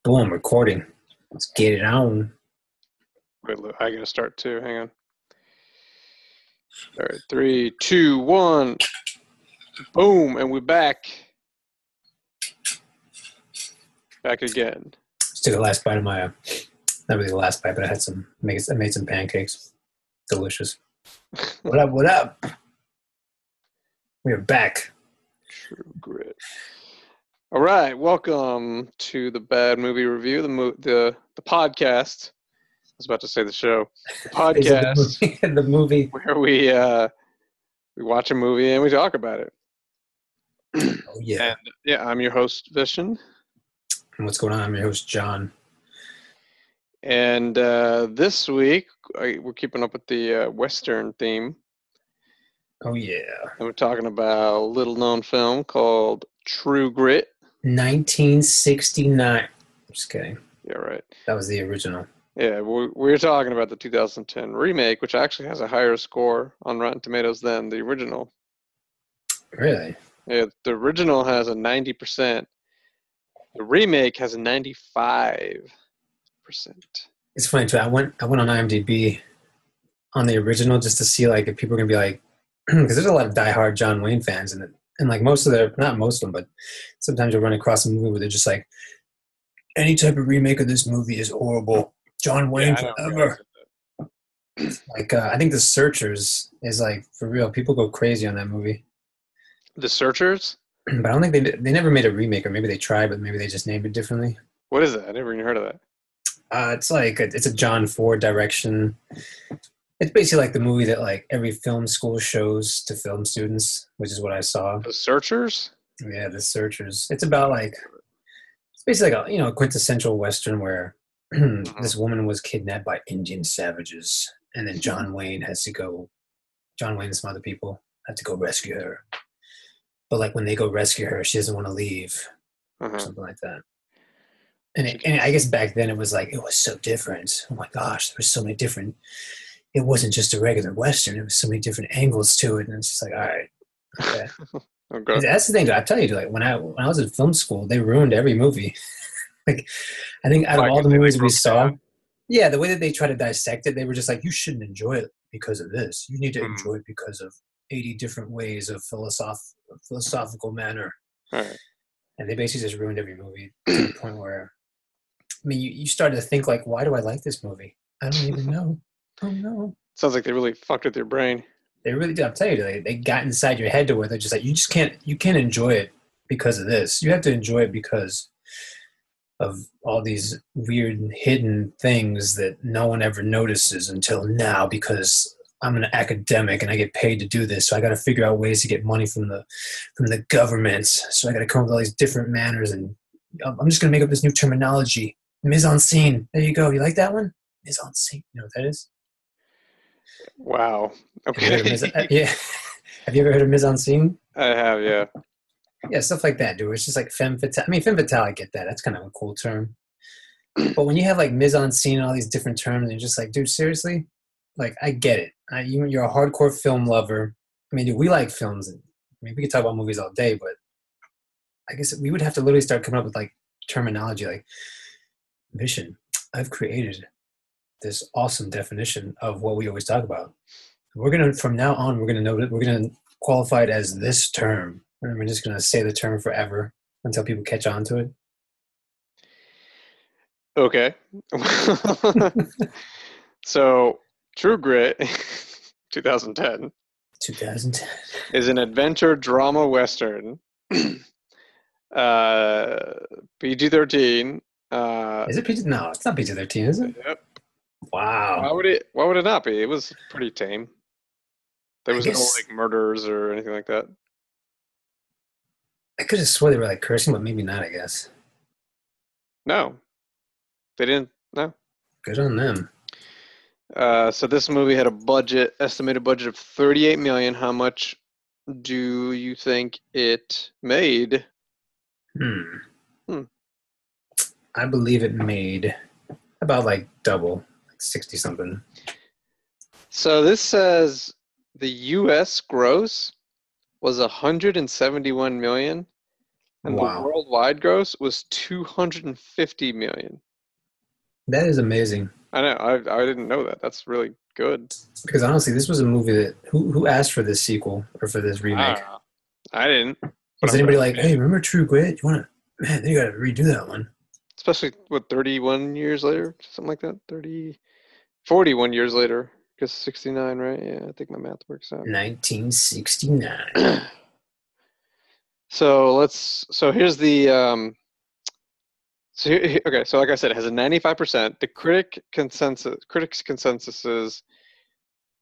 Boom, recording. Let's get it on. Wait, I gotta start too. Hang on. All right, 3, 2, 1. Boom, and we're back. Back again. Just took a last bite of my, not really the last bite, but I made some pancakes. Delicious. What up? What up? We are back. True Grit. All right, welcome to the Bad Movie Review, the podcast. I was about to say the show. The podcast. The movie. Where we watch a movie and we talk about it. Oh, yeah. And yeah, I'm your host, Vishen. And what's going on? I'm your host, John. And this week, we're keeping up with the Western theme. Oh, yeah. And we're talking about a little-known film called True Grit. 1969. I'm just kidding. Yeah, right. That was the original. Yeah, we're talking about the 2010 remake, which actually has a higher score on Rotten Tomatoes than the original. Really? Yeah, the original has a 90%. The remake has a 95%. It's funny too. I went on IMDb on the original just to see like if people are gonna be like, because there's a lot of diehard John Wayne fans in it, and like not most of them, but sometimes you run across a movie where they're just like, any type of remake of this movie is horrible. John Wayne forever. Like I think The Searchers is like for real. People go crazy on that movie. The Searchers? But I don't think they never made a remake, or maybe they tried, but maybe they just named it differently. What is that? I never even heard of that. It's like it's a John Ford direction. It's basically like the movie that like every film school shows to film students, which is what I saw. The Searchers? Yeah, The Searchers. It's about like it's basically like a quintessential Western where this woman was kidnapped by Indian savages, and then John Wayne and some other people had to go rescue her. But like when they go rescue her, she doesn't want to leave, or something like that. And I guess back then it was like it was so different. Oh my gosh, there was so many different. It wasn't just a regular Western. There was so many different angles to it, and it's just like, all right, okay. Okay. That's the thing. I tell you, like when I was in film school, they ruined every movie. Like I think out of all the movies we saw, yeah, the way that they try to dissect it, they were just like, you shouldn't enjoy it because of this. You need to enjoy it because of 80 different ways of philosophical manner. All right. And they basically just ruined every movie to the point where, I mean, you started to think like, why do I like this movie? I don't even know. Oh no. Sounds like they really fucked with your brain. They really did. I'll tell you, they got inside your head to where they're just like, you can't enjoy it because of this. You have to enjoy it because of all these weird hidden things that no one ever notices until now, because I'm an academic and I get paid to do this. So I got to figure out ways to get money from the government. So I got to come up with all these different manners, and I'm just going to make up this new terminology. Mise en scene. There you go. You like that one? Mise en scene. You know what that is? Wow. Okay. Yeah. Have you ever heard of mise en scene? I have, yeah. Yeah, stuff like that, dude. It's just like femme fatale. I mean, femme fatale, I get that. That's kind of a cool term. But when you have like mise en scene and all these different terms, and you're just like, dude, seriously? Like, I get it. You're a hardcore film lover. I mean, dude, we like films. I mean, we could talk about movies all day, but I guess we would have to literally start coming up with like terminology like, Vision, I've created this awesome definition of what we always talk about. From now on, we're gonna qualify it as this term. And we're just gonna say the term forever until people catch on to it. Okay. So, True Grit, 2010. 2010 is an adventure drama western. PG-13. Is it PG? No, it's not PG-13, is it? Yep. Wow. Why would it not be? It was pretty tame. There was no like murders or anything like that. I could have swore they were like cursing, but maybe not, I guess. No. They didn't. No. Good on them. So this movie had estimated budget of $38 million. How much do you think it made? I believe it made about like double, like 60 something. So this says the U.S. gross was $171 million, and the Wow, worldwide gross was 250 million. that is amazing. I know. I didn't know that. That's really good. Because honestly, this was a movie that who asked for this sequel or for this I remake? don't know. I didn't, but Was I'm anybody glad like, they did. hey, remember True Grit? You want to, man, you got to redo that one. Especially what 31 years later, something like that. 30, 41 years later. Because 69, right? Yeah, I think my math works out. 1969. So here's the okay, so like I said, it has a 95%. The critics consensus is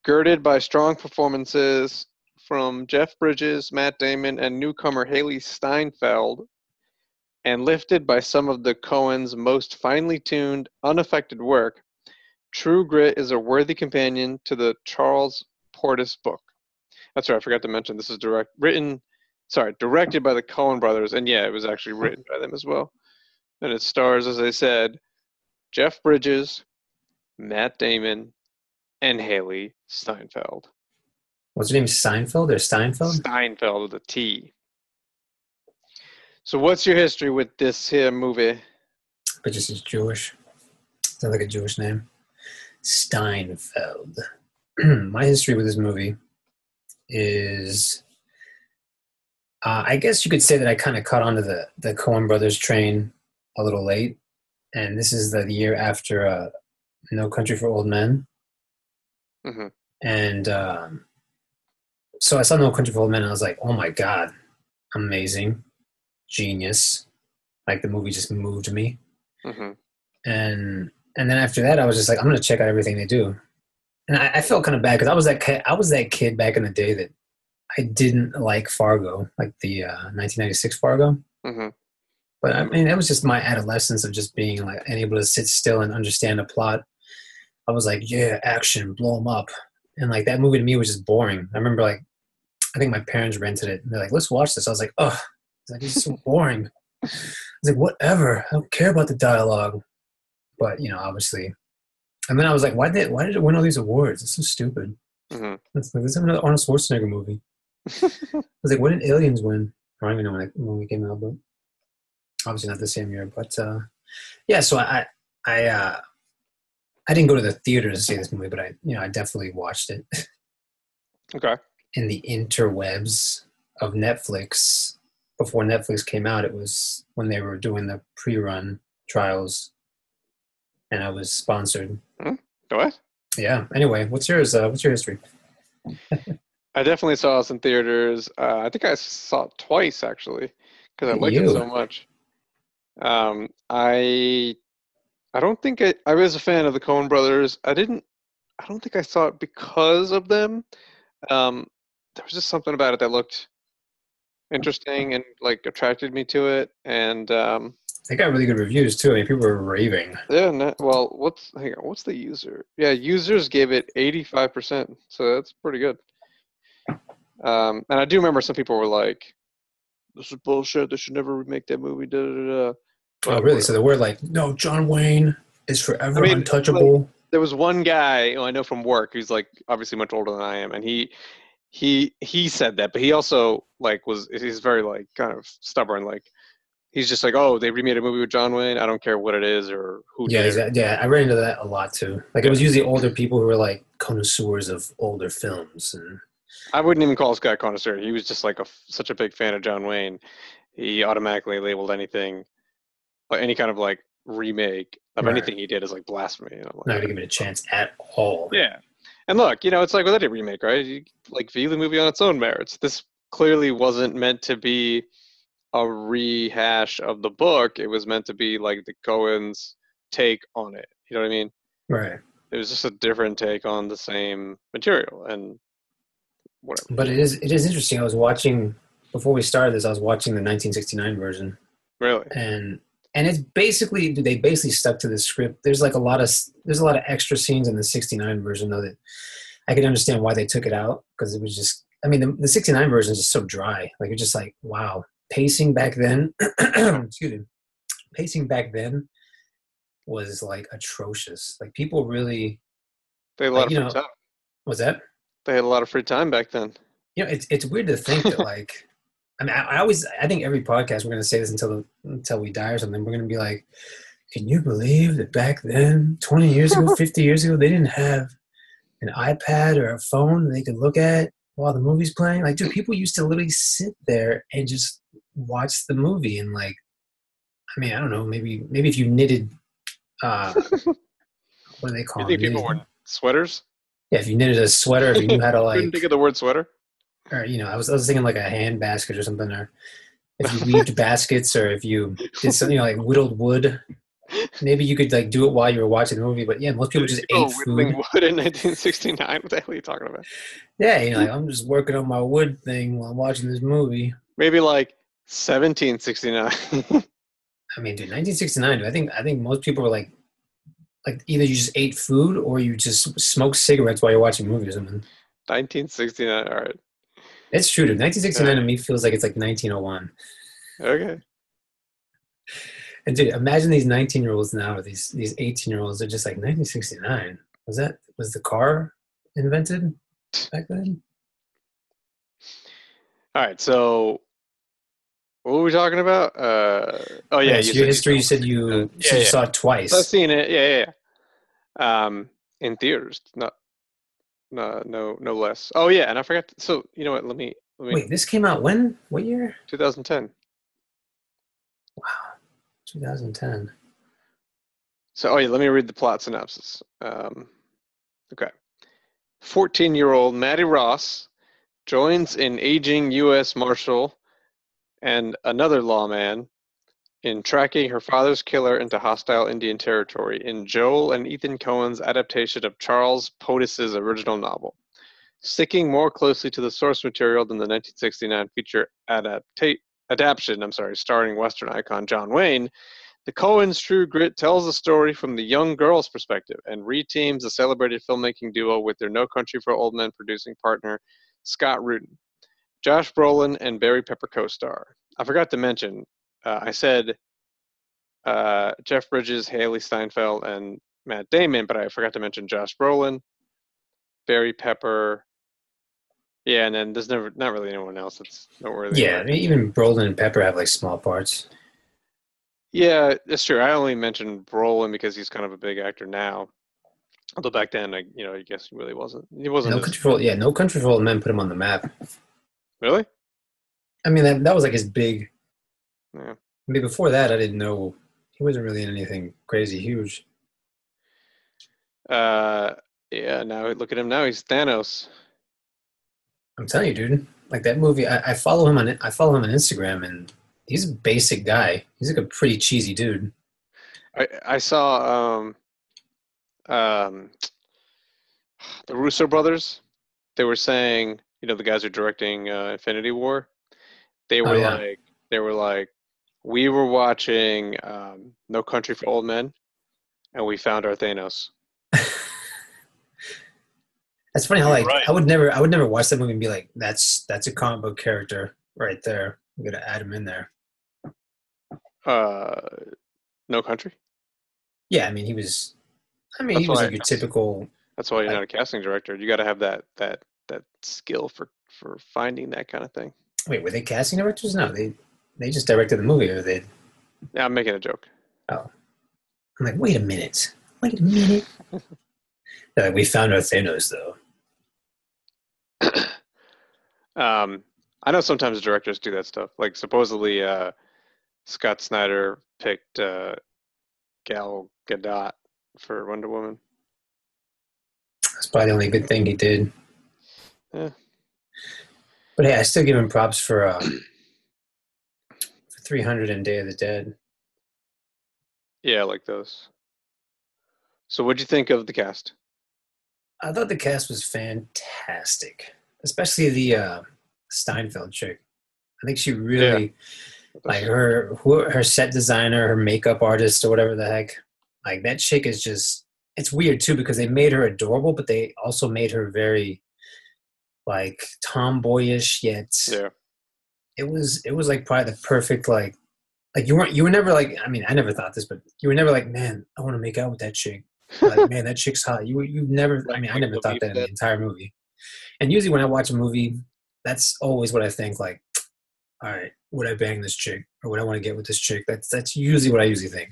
girded by strong performances from Jeff Bridges, Matt Damon, and newcomer Haley Steinfeld, and lifted by some of the Coens' most finely tuned, unaffected work. True Grit is a worthy companion to the Charles Portis book. That's right, I forgot to mention this is directed by the Coen brothers, and yeah, it was actually written by them as well. And it stars, as I said, Jeff Bridges, Matt Damon, and Haley Steinfeld. What's her name? Seinfeld or Steinfeld? Steinfeld with a T. So what's your history with this here movie? But just is Jewish. Sounds like a Jewish name. Steinfeld. My history with this movie is, I guess you could say that I kind of caught onto the Coen Brothers train a little late, and this is the year after No Country for Old Men, Mm-hmm. and so I saw No Country for Old Men, and I was like, oh my god, amazing, genius! Like the movie just moved me, Mm-hmm. and then after that, I was just like, I'm gonna check out everything they do, and I felt kind of bad because I was that kid back in the day that I didn't like Fargo, like the 1996 Fargo. Mm-hmm. But I mean, that was just my adolescence of just being like unable to sit still and understand a plot. I was like, yeah, action, blow them up, and like that movie to me was just boring. I remember like I think my parents rented it, and they're like, let's watch this. I was like, oh, it's like it's so boring. I was like, whatever. I don't care about the dialogue. But obviously, and then I was like, why did it win all these awards? It's so stupid. Mm-hmm. It's like, let's have another Arnold Schwarzenegger movie. I was like, what did Aliens win? I don't even know when we came out, but obviously not the same year. But yeah, so I I didn't go to the theater to see this movie, but I definitely watched it Okay. in the interwebs of Netflix. Before Netflix came out, it was when they were doing the pre-run trials, and I was sponsored. Hmm? What? Yeah. Anyway, what's yours? What's your history? I definitely saw this in theaters. I think I saw it twice actually because I Look at liked it you. so much. I don't think I was a fan of the Coen brothers. I don't think I saw it because of them. Um, there was just something about it that looked interesting and like attracted me to it. And They got really good reviews too. I mean, people were raving. yeah, well, hang on, what's the user? Yeah, users gave it 85%, so that's pretty good. And I do remember some people were like, "This is bullshit. They should never remake that movie." Da da da. Oh, But really? So whatever. they were like, no, John Wayne is I forever mean, like, untouchable. there was one guy who I know from work who's like obviously much older than I am, and he said that, but he also like he's very like kind of stubborn. Like he's just like, oh, they remade a movie with John Wayne. I don't care what it is or who Yeah, did it. exactly. Yeah, I ran into that a lot too. Like it Yeah, was usually older people who were like connoisseurs of older films, and I wouldn't even call this guy a connoisseur. He was just like such a big fan of John Wayne. He automatically labeled anything, like any kind of like remake of right, anything he did as like blasphemy. And I'm not like, gonna give it a chance at all. yeah. And look, it's like with any remake, right? You like view the movie on its own merits. This clearly wasn't meant to be a rehash of the book. It was meant to be like the Coens' take on it. You know what I mean? Right. It was just a different take on the same material and whatever. But it is interesting. I was watching before we started this. I was watching the 1969 version, Really? and it's basically they basically stuck to the script. There's a lot of extra scenes in the 69 version though that I could understand why they took it out because it was just. I mean, the 69 version is just so dry. Like it's just like wow, pacing back then. Excuse me, pacing back then was like atrocious. Like people really They had a lot like of free time. was that They had a lot of free time back then. it's weird to think that like I mean, I think every podcast we're gonna say this until we die or something. We're gonna be like, can you believe that back then, 20 years ago, 50 years ago, they didn't have an iPad or a phone they could look at while the movie's playing? Like, dude, people used to literally sit there and just watch the movie and like, I mean, I don't know, maybe if you knitted, uh, what do they You call think them? people Knitted, wore sweaters? yeah, if you knitted a sweater, if you knew how to Couldn't like, think of the word sweater. or I was thinking like a hand basket or something, or if you weaved baskets, or if you did something like whittled wood. Maybe you could like do it while you were watching the movie, but yeah, most people just People ate were whittling food. wood in 1969. What the hell are you talking about? Yeah, like I'm just working on my wood thing while I'm watching this movie. Maybe like 1769. I mean, dude, 1969. Dude, I think most people were like either you just ate food or you just smoked cigarettes while you're watching movies or something. 1969. All right. It's true, dude. 1969 Uh, to me feels like it's like 1901. okay. And dude, imagine these 19-year-olds now or these 18-year-olds. They're just like 1969. Was the car invented back then? All right. So what were we talking about? Oh Oh yeah, yeah, you so your said you history. saw You it said 69. you Yeah, said you yeah. saw it So I've twice. seen it. Yeah, yeah, yeah. In theaters, not no less. Oh yeah, and I forgot. So you know what? Let me. Wait, this came out when? What year? 2010. Wow, 2010. So oh yeah, let me read the plot synopsis. Okay. 14-year-old Maddie Ross joins an aging U.S. Marshal and another lawman in tracking her father's killer into hostile Indian territory in Joel and Ethan Coen's adaptation of Charles Pottis's original novel. Sticking more closely to the source material than the 1969 feature adaptation, starring Western icon John Wayne, the Coens' True Grit tells the story from the young girl's perspective and reteams the celebrated filmmaking duo with their No Country for Old Men producing partner, Scott Rudin. Josh Brolin and Barry Pepper co-star. I forgot to mention, I said Jeff Bridges, Haley Steinfeld, and Matt Damon, but I forgot to mention Josh Brolin, Barry Pepper. Yeah, and then there's not really anyone else that's noteworthy in my Yeah, I mean, opinion. even Brolin and Pepper have like small parts. Yeah, that's true. I only mentioned Brolin because he's kind of a big actor now. Although back then, I guess he really wasn't. He wasn't No as control. Yeah, no country for old men put him on the map. really. I mean, that was like his big. Yeah. I mean, before that, I didn't know he wasn't really in anything crazy huge. Uh, yeah. Now look at him. Now he's Thanos. I'm telling you, dude. Like that movie, I follow him on Instagram, and he's a basic guy. He's like a pretty cheesy dude. I saw um the Russo brothers. They were saying, the guys who are directing Infinity War. They Oh were yeah, like, they were like, we were watching No Country for Old Men, and we found our Thanos. that's funny how They were like right. I would never watch that movie and be like, that's a comic book character right there. I'm gonna add him in there. Uh, No Country. Yeah, I mean, he was. I mean, he That's was why. like your typical That's why you're not like. a casting director. You got to have that skill for finding that kind of thing. Wait, were they casting directors? No, they just directed the movie, or they. Yeah, I'm making a joke. Oh, I'm like, wait a minute, wait a minute. They're like, we found our Thanos though. I know sometimes directors do that stuff. Like supposedly, Scott Snyder picked Gal Gadot for Wonder Woman. That's probably the only good thing he did. Yeah. But hey, I still give him props for 300 and Day of the Dead. Yeah, I like those. So, what'd you think of the cast? I thought the cast was fantastic, especially the Steinfeld chick. I think she Yeah, really like that's her set designer, her makeup artist, or whatever the heck. Like that chick is just. It's weird too because they made her adorable, but they also made her very like tomboyish. Yet yeah. it was like probably the perfect like you were never like, I mean, I never thought this, but you were never like, man, I want to make out with that chick. Like, man, that chick's hot. You never. I Like mean, I like never thought Lviv that in the said. entire movie. And usually when I watch a movie, that's always what I think. Like, all right, would I bang this chick or would I want to get with this chick? That's usually what I usually think.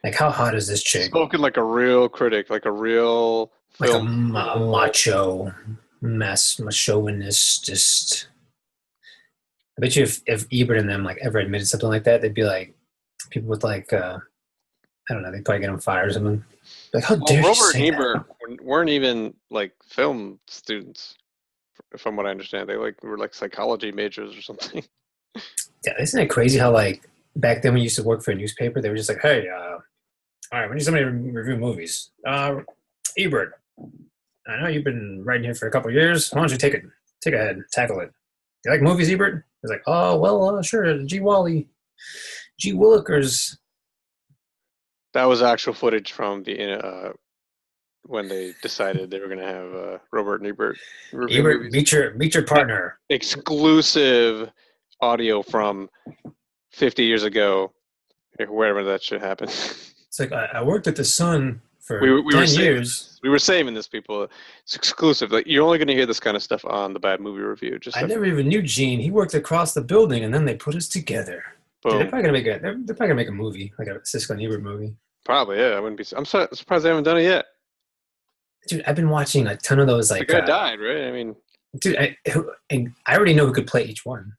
Like, how hot is this chick? Spoken like a real critic, like a real Like a, film. a macho, chauvinist, just. I bet you if Ebert and them like ever admitted something like that, they'd be like people with like I don't know, they'd probably get them fired or something. Like, how Well, dare you Robert say and that? Ebert weren't even like film students, from what I understand. They like were like psychology majors or something. Yeah, isn't it crazy how like back then when you used to work for a newspaper, they were just like, hey, all right, we need somebody to review movies. Ebert, I know you've been writing here for a couple of years. Why don't you take ahead, tackle it? You like movies, Ebert? He's like, oh well, sure. G. Willikers. That was actual footage from the when they decided they were going to have Robert and Ebert review Ebert, movies. meet your partner. Exclusive audio from 50 years ago, wherever that should happen. It's like I worked at the Sun for we were 10 saving years. this. We were saving this, people. It's exclusive. Like, you're only going to hear this kind of stuff on the Bad Movie Review. Just I never even knew Gene. He worked across the building, and then they put us together. Dude, boom. they're probably gonna make a movie, like a Siskel and Ebert movie. Probably, yeah. I wouldn't be. I'm surprised they haven't done it yet. Dude, I've been watching a ton of those. The Like, guy died, right? I mean, dude, I already know who could play each one.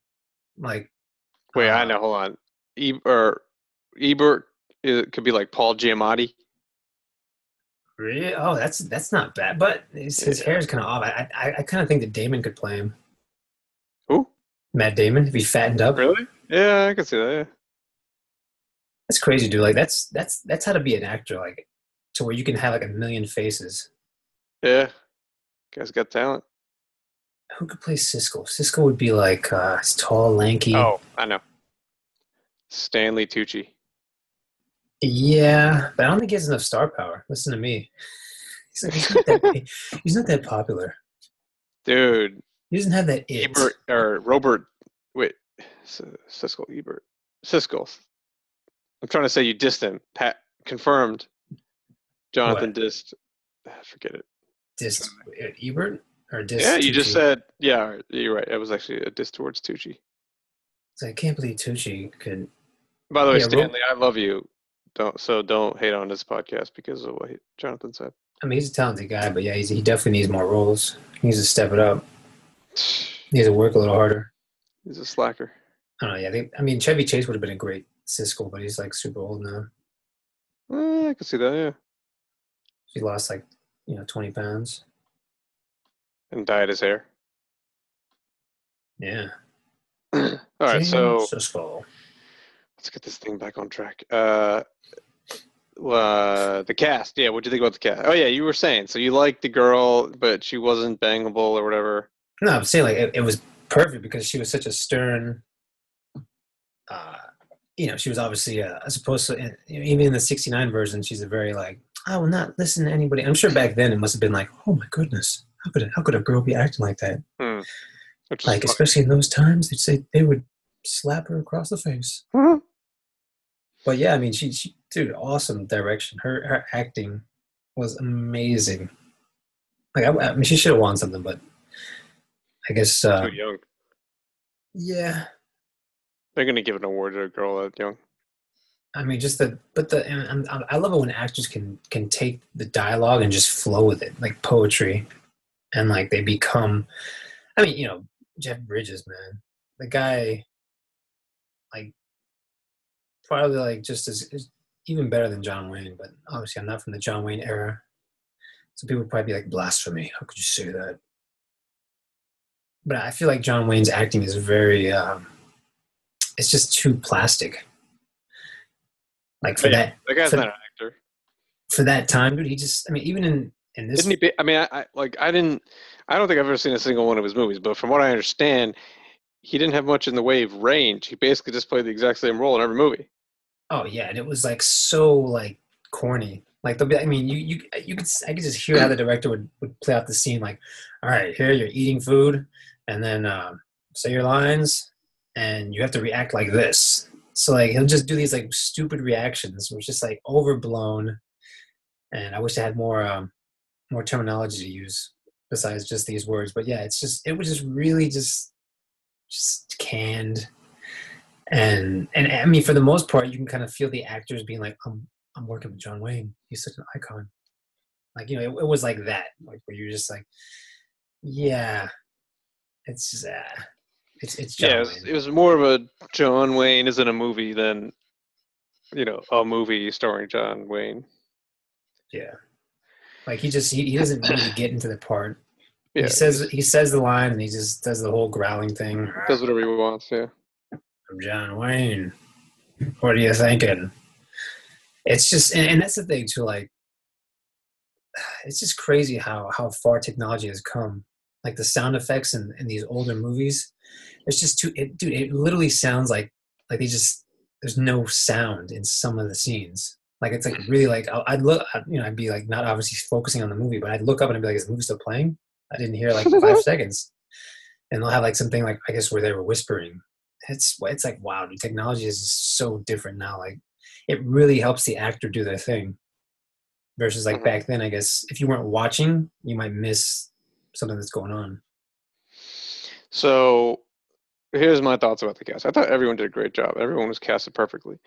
Like, wait, I know. Hold on. Ebert, it could be like Paul Giamatti. really? Oh, that's not bad. But his hair is kind of off. I kind of think that Damon could play him. Who? Matt Damon, if he fattened up. Really? Yeah, I can see that. Yeah. That's crazy, dude. Like, that's how to be an actor. Like, to where you can have like a million faces. Yeah. Guy's got talent. Who could play Siskel? Siskel would be like he's tall, lanky. Oh, I know. Stanley Tucci. Yeah, but I don't think he has enough star power. Listen to me. He's not that popular. Dude. He doesn't have that it. Ebert or Robert. Wait, Siskel Ebert. Siskel. I'm trying to say you dissed him. Pat confirmed. Jonathan What? dissed. Forget it. Dissed Ebert or dissed? Yeah, you Tucci? just said. Yeah, you're right. It was actually a diss towards Tucci. I can't believe Tucci could. By the way, Yeah, Stanley, I love you. Don't hate on this podcast because of what Jonathan said. I mean, he's a talented guy, but yeah, he definitely needs more roles. He needs to step it up. He needs to work a little harder. He's a slacker. I don't know. Yeah, I mean, Chevy Chase would have been a great Siskel, but he's like super old now. I can see that. Yeah. He lost like 20 pounds. And dyed his hair. Yeah. All right, so Siskel. let's get this thing back on track. The cast. Yeah, what'd you think about the cast? Oh yeah, you were saying so you liked the girl, but she wasn't bangable or whatever. No, I'm saying like it was perfect because she was such a stern. She was obviously as opposed to even in the '69 version, she's a very like I will not listen to anybody. I'm sure back then it must have been like, oh my goodness, how could a girl be acting like that? Like, especially in those times, they'd say they would slap her across the face. Mm-hmm. But yeah, I mean, she dude, awesome direction. Her acting was amazing. Like, I mean, she should have won something, but I guess too young. Yeah, they're gonna give an award to a girl that young. I mean, I love it when actors can take the dialogue and just flow with it, like poetry, and like they become. I mean, Jeff Bridges, man, the guy, like, probably like just as even better than John Wayne, but obviously I'm not from the John Wayne era, so people would probably be like, blasphemy. How could you say that? But I feel like John Wayne's acting is very. It's just too plastic. Like for that guy's not an actor. For that time, dude, he just. I mean, even in this. Didn't he? I mean, I don't think I've ever seen a single one of his movies, but from what I understand, he didn't have much in the way of range. He basically just played the exact same role in every movie. Oh yeah, and it was like so like corny. Like I mean, I could just hear how the director would play out the scene. Like, all right, here you're eating food, and then say your lines, and you have to react like this. So like he'll just do these like stupid reactions, which is just like overblown. And I wish I had more terminology to use besides just these words. But yeah, it was just really just just canned. And I mean, for the most part, you can kind of feel the actors being like, I'm working with John Wayne. He's such an icon. Like, it was like that, like where you're just like, yeah, it's just, it's Yeah, John Wayne. it was more of a John Wayne is in a movie than a movie starring John Wayne. Yeah, like he doesn't really get into the part. Yeah, He says the line and he just does the whole growling thing. does whatever he wants. Yeah. I'm John Wayne. What are you thinking? It's just, and that's the thing too. Like, it's just crazy how far technology has come. Like the sound effects in these older movies, it's just dude. It literally sounds like there's no sound in some of the scenes. Like it's like really like I'd look, I'd be like not obviously focusing on the movie, but I'd look up and I'd be like, is the movie still playing? I didn't hear like 5 seconds, and they'll have like something like I guess where they were whispering. It's like wow, dude, technology is just so different now. Like it really helps the actor do their thing versus like Mhm. back then. I guess if you weren't watching, you might miss something that's going on. So here's my thoughts about the cast. I thought everyone did a great job. Everyone was casted perfectly.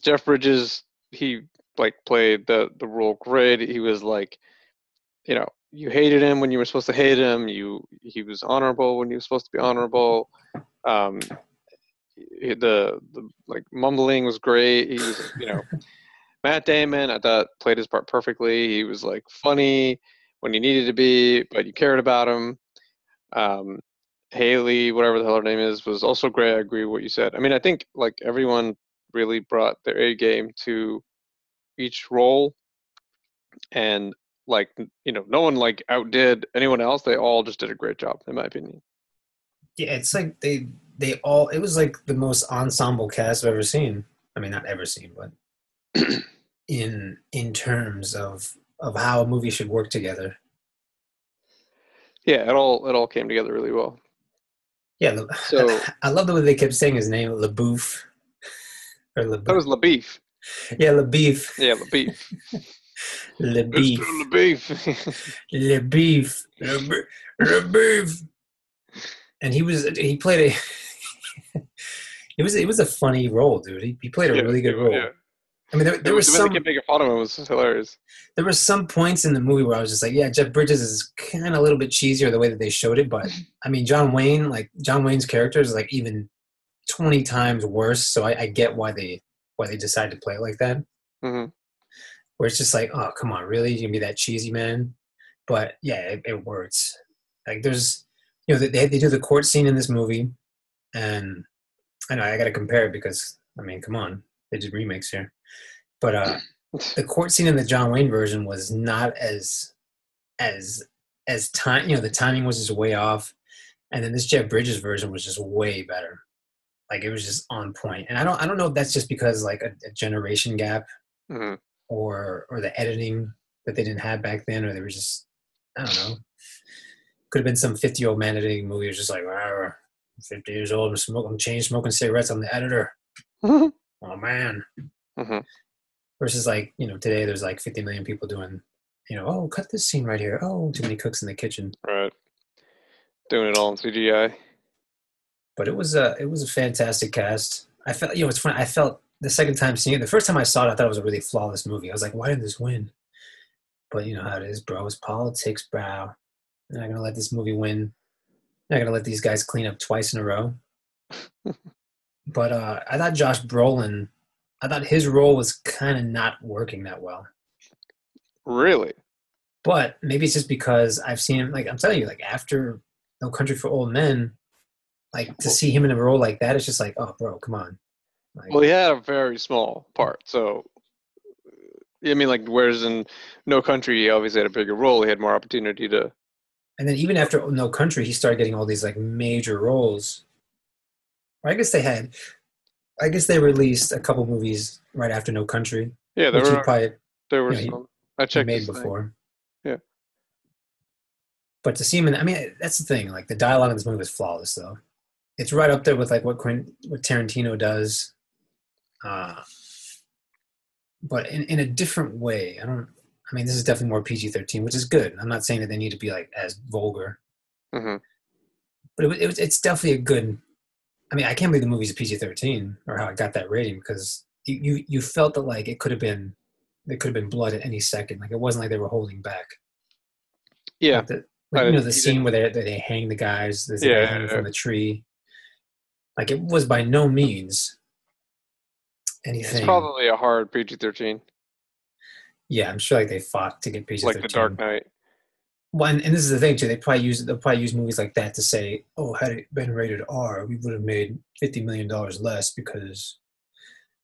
Jeff Bridges, he like played the role great. He was like, you hated him when you were supposed to hate him. He was honorable when he was supposed to be honorable. Um, the like mumbling was great. He was, Matt Damon, I thought played his part perfectly. He was like funny when he needed to be, but you cared about him. Um, Haley, whatever the hell her name is, was also great. I agree with what you said. I mean, I think like everyone really brought their A game to each role, and like no one like outdid anyone else. They all just did a great job, in my opinion. Yeah, it's like they all. It was like the most ensemble cast I've ever seen. I mean, not ever seen, but in terms of how a movie should work together. Yeah, it all came together really well. Yeah, So I love the way they kept saying his name, LaBouffe or that LaBouffe. was LaBeef. Yeah, LaBeef, Yeah, LaBeef. Mr. LaBeef, LaBeef. LaBeef, LaBeef. And he played a. It was a funny role, dude. He played a Yeah, really good yeah. role. I mean, The way they kept making fun of him was hilarious. there were some points in the movie where I was just like, yeah, Jeff Bridges is kind of a little bit cheesier the way that they showed it, but I mean, John Wayne's character is like even 20 times worse. So I get why they decided to play it like that, Hmm. where it's just like, oh, come on, really, you can be that cheesy, man? But yeah, it works. Like there's, they do the court scene in this movie, and I know I got to compare it because I mean, come on, they did remakes here, but the court scene in the John Wayne version was not as time. The timing was just way off, and then this Jeff Bridges version was just way better. Like it was just on point. And I don't know if that's just because like a generation gap Hmm. or the editing that they didn't have back then, or they were just I don't know. Could have been some 50-year-old man editing movie. It was just like, "Rawr, 50 years old, I'm chain smoking cigarettes. I'm the editor. Hmm. Oh man." Hmm. Versus like, today there's like 50 million people doing, oh, cut this scene right here. Oh, too many cooks in the kitchen. Right. Doing it all in CGI. But it was a fantastic cast. I felt, it's funny. I felt the second time seeing it, the first time I saw it, I thought it was a really flawless movie. I was like, why did this win? But you know how it is, bro. It's politics, bro. They're not gonna let this movie win. They're not gonna let these guys clean up twice in a row. But I thought Josh Brolin, I thought his role was kind of not working that well. Really? But maybe it's just because I've seen him. Like I'm telling you, like after No Country for Old Men, like to Well, see him in a role like that, it's just like, oh, bro, come on. Like, well, he had a very small part. So, I mean, like, whereas in No Country, he obviously had a bigger role. He had more opportunity to. and then even after No Country, he started getting all these like major roles. Or I guess they released a couple movies right after No Country, Yeah, which there were he some. I he checked made his thing. before. Yeah. But to see him I mean, that's the thing. Like the dialogue in this movie is flawless, though. It's right up there with like what Tarantino does, uh, but in a different way. I don't. I mean, this is definitely more PG-13, which is good. I'm not saying that they need to be like as vulgar, Hmm. but it's definitely a good. I mean, I can't believe the movie's a PG-13 or how it got that rating because you felt that like it could have been there could have been blood at any second. Like it wasn't like they were holding back. Yeah, Like the I like didn't. the You scene didn't. where they hang the guys. There's a Yeah, guy yeah, hanging yeah. from the tree. Like it was by no means It's anything. probably a hard PG-13, Yeah, I'm sure like they fought to get like The Dark PG-13. Knight. Well, and this is the thing too. They'll probably use movies like that to say, "Oh, had it been rated R, we would have made $50 million less because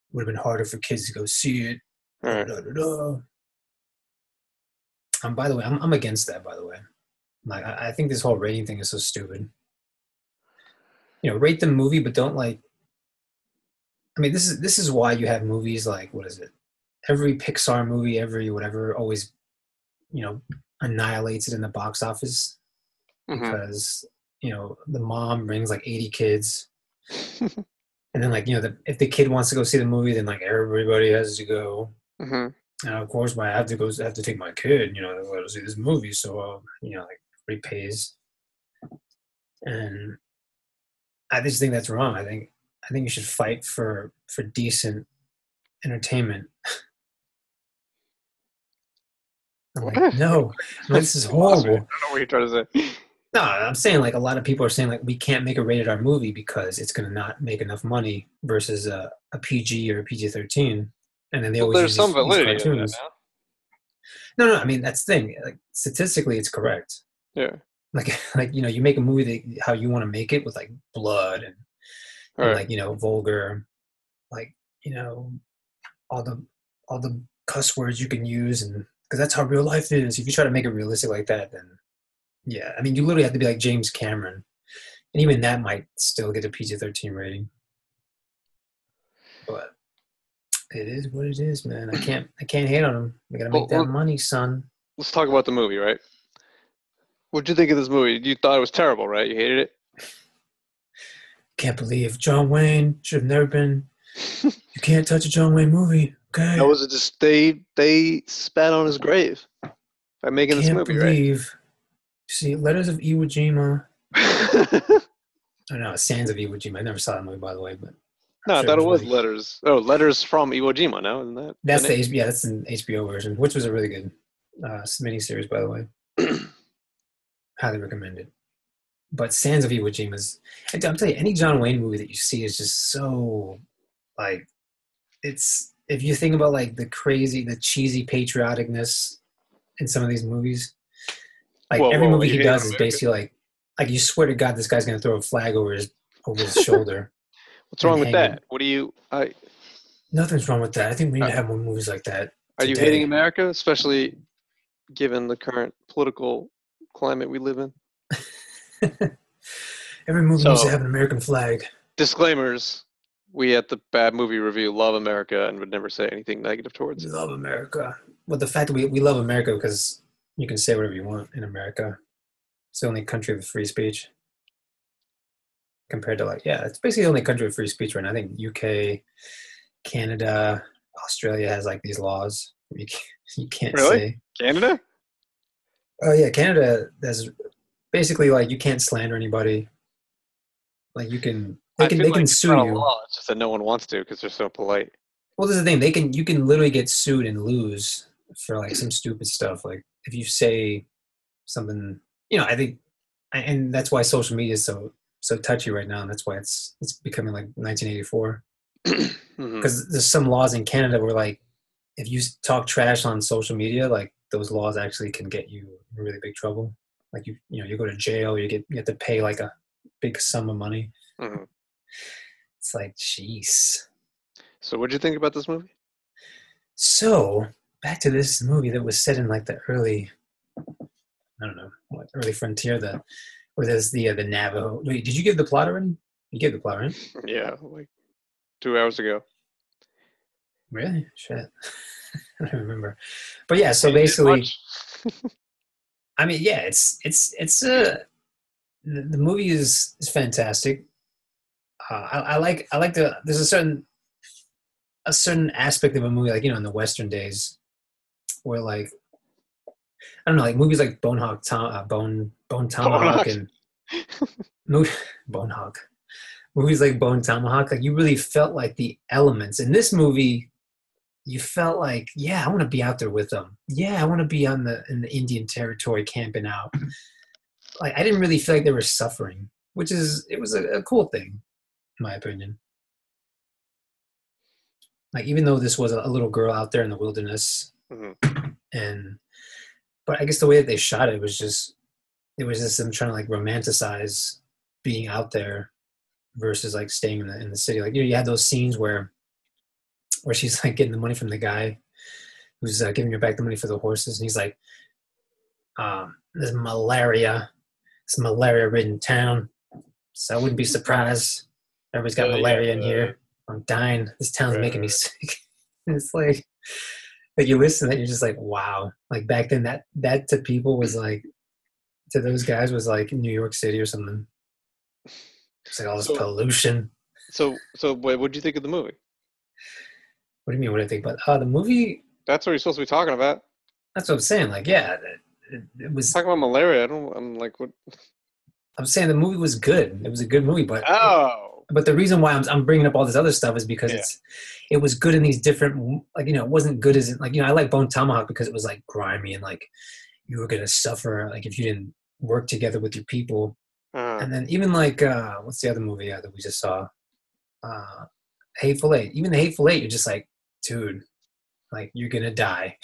it would have been harder for kids to go see it." All Da, right. da, da, da. By the way, I'm against that. By the way, like I think this whole rating thing is so stupid. Rate the movie, but don't like. I mean, this is why you have movies like what is it? Every Pixar movie, every whatever, always you know annihilates it in the box office Mm-hmm. because the mom brings like 80 kids, and then like if the kid wants to go see the movie, then like everybody has to go. Mm-hmm. And of course, I have to take my kid, to let us see this movie. So like everybody pays, and I just think that's wrong. I think you should fight for decent entertainment. I'm What? like, no, I'm like, this is You lost me. I don't horrible. know what you're trying to say. No, I'm saying like a lot of people are saying like we can't make a rated R movie because it's going to not make enough money versus a PG or a PG-13, and then they Well, always there's use some these validity in that cartoons. No, no, I mean that's the thing. Like statistically, it's correct. now. Yeah. Like like you make a movie how you want to make it with like blood All and right. like vulgar, like all the all the cuss words you can use, and because that's how real life is. If you try to make it realistic like that, then yeah, I mean you literally have to be like James Cameron, and even that might still get a PG-13 rating. But it is what it is, man. I can't hate on them. They gotta Well, make that money, son. let's talk about the movie, right? What'd you think of this movie? You thought it was terrible, right? You hated Can't believe John Wayne should have never been. it? You can't touch a John Wayne movie, That okay? was just they spat on his grave by making this Can't movie, right? believe. See, Letters of Iwo Jima. I don't know, Sands of Iwo Jima. I never saw that movie, by the way, but I'm No, I sure it thought it was was really. letters. Oh, letters from Iwo Jima. No, isn't that the That's name? yeah, that's an HBO version, which was a really good miniseries, by the way. Highly recommended. But Sands of Iwo Jima is. I'm telling you, any John Wayne movie that you see is just so like it's. If you think about like the cheesy patrioticness in some of these movies, like Whoa, every whoa! Are movie you he hating on does is America? basically like you swear to God this guy's gonna throw a flag over his shoulder What's and wrong with hang it. that? What do you? Nothing's wrong with that. I think we need Uh, to have more movies like that are you hating today. America, especially given the current political climate we live in? Every movie needs to So, have an American flag. disclaimers: we at the Bad Movie Review love America and would never say anything negative towards We it. love America. Well, the fact that we love America because you can say whatever you want in America. It's the only country with free speech compared to like, yeah, it's basically the only country with free speech right now. I think UK, Canada, Australia has like these laws where you can't Really? say, Canada? oh yeah, Canada has basically like you can't slander anybody. Like they I can feel they like can it's sue not a you. law. It's just that no one wants to because they're so polite. Well, this is the thing. You can literally get sued and lose for like some stupid stuff. Like if you say something, I think, and that's why social media is so touchy right now, and that's why it's becoming like 1984. Hmm. Because there's some laws in Canada where like if you talk trash on social media, like those laws actually can get you in really big trouble. Like you go to jail, you have to pay like a big sum of money. Hmm. It's like, jeez. So, what'd you think about this movie? So back to this movie that was set in like the early, I don't know, what early frontier, where there's the Navajo. Wait, did you give the plot already? You gave the plot, right? Yeah, like 2 hours ago. Really? Shit, I don't remember. But yeah, so You didn't get basically, much. I mean, yeah, it's the movie is fantastic. I like there's a certain aspect of a movie like in the Western days where like I don't know like movies like Bone Tomahawk Bonock. and movie, Bone Hog. Movies like Bone Tomahawk, like you really felt like the elements in this movie. You felt like, yeah, I want to be out there with them. Yeah, I want to be on the in the Indian territory camping out. Like I didn't really feel like they were suffering, which is it was a cool thing, in my opinion. Like even though this was a little girl out there in the wilderness, Hmm. and but I guess the way that they shot it was just them trying to like romanticize being out there versus like staying in the city. Like you had those scenes where she's like getting the money from the guy who's giving her back the money for the horses, and he's like, "There's malaria. It's a malaria-ridden town, so I wouldn't be surprised. Everybody's got Yeah, malaria in here. I'm dying. This town's right, making me right. sick." And it's like you listen and you're just like, wow. Like back then, that to people was like to those guys was like New York City or something. It's like all this So, pollution. so what do you think of the movie? What do you mean? What do I think? But the movie. That's what you're supposed to be talking about. That's what I'm saying. Like, yeah, it was. Talking about malaria. I don't. I'm like, what? I'm saying the movie was good. It was a good movie, Oh, but the reason why I'm bringing up all this other stuff is because yeah. it was good in these different like it wasn't good as like I like Bone Tomahawk because it was like grimy and like you were gonna suffer like if you didn't work together with your people. Uh, And then even like what's the other movie that we just saw? Uh, Hateful Eight. Even the Hateful Eight, you're just like, dude, like you're gonna die.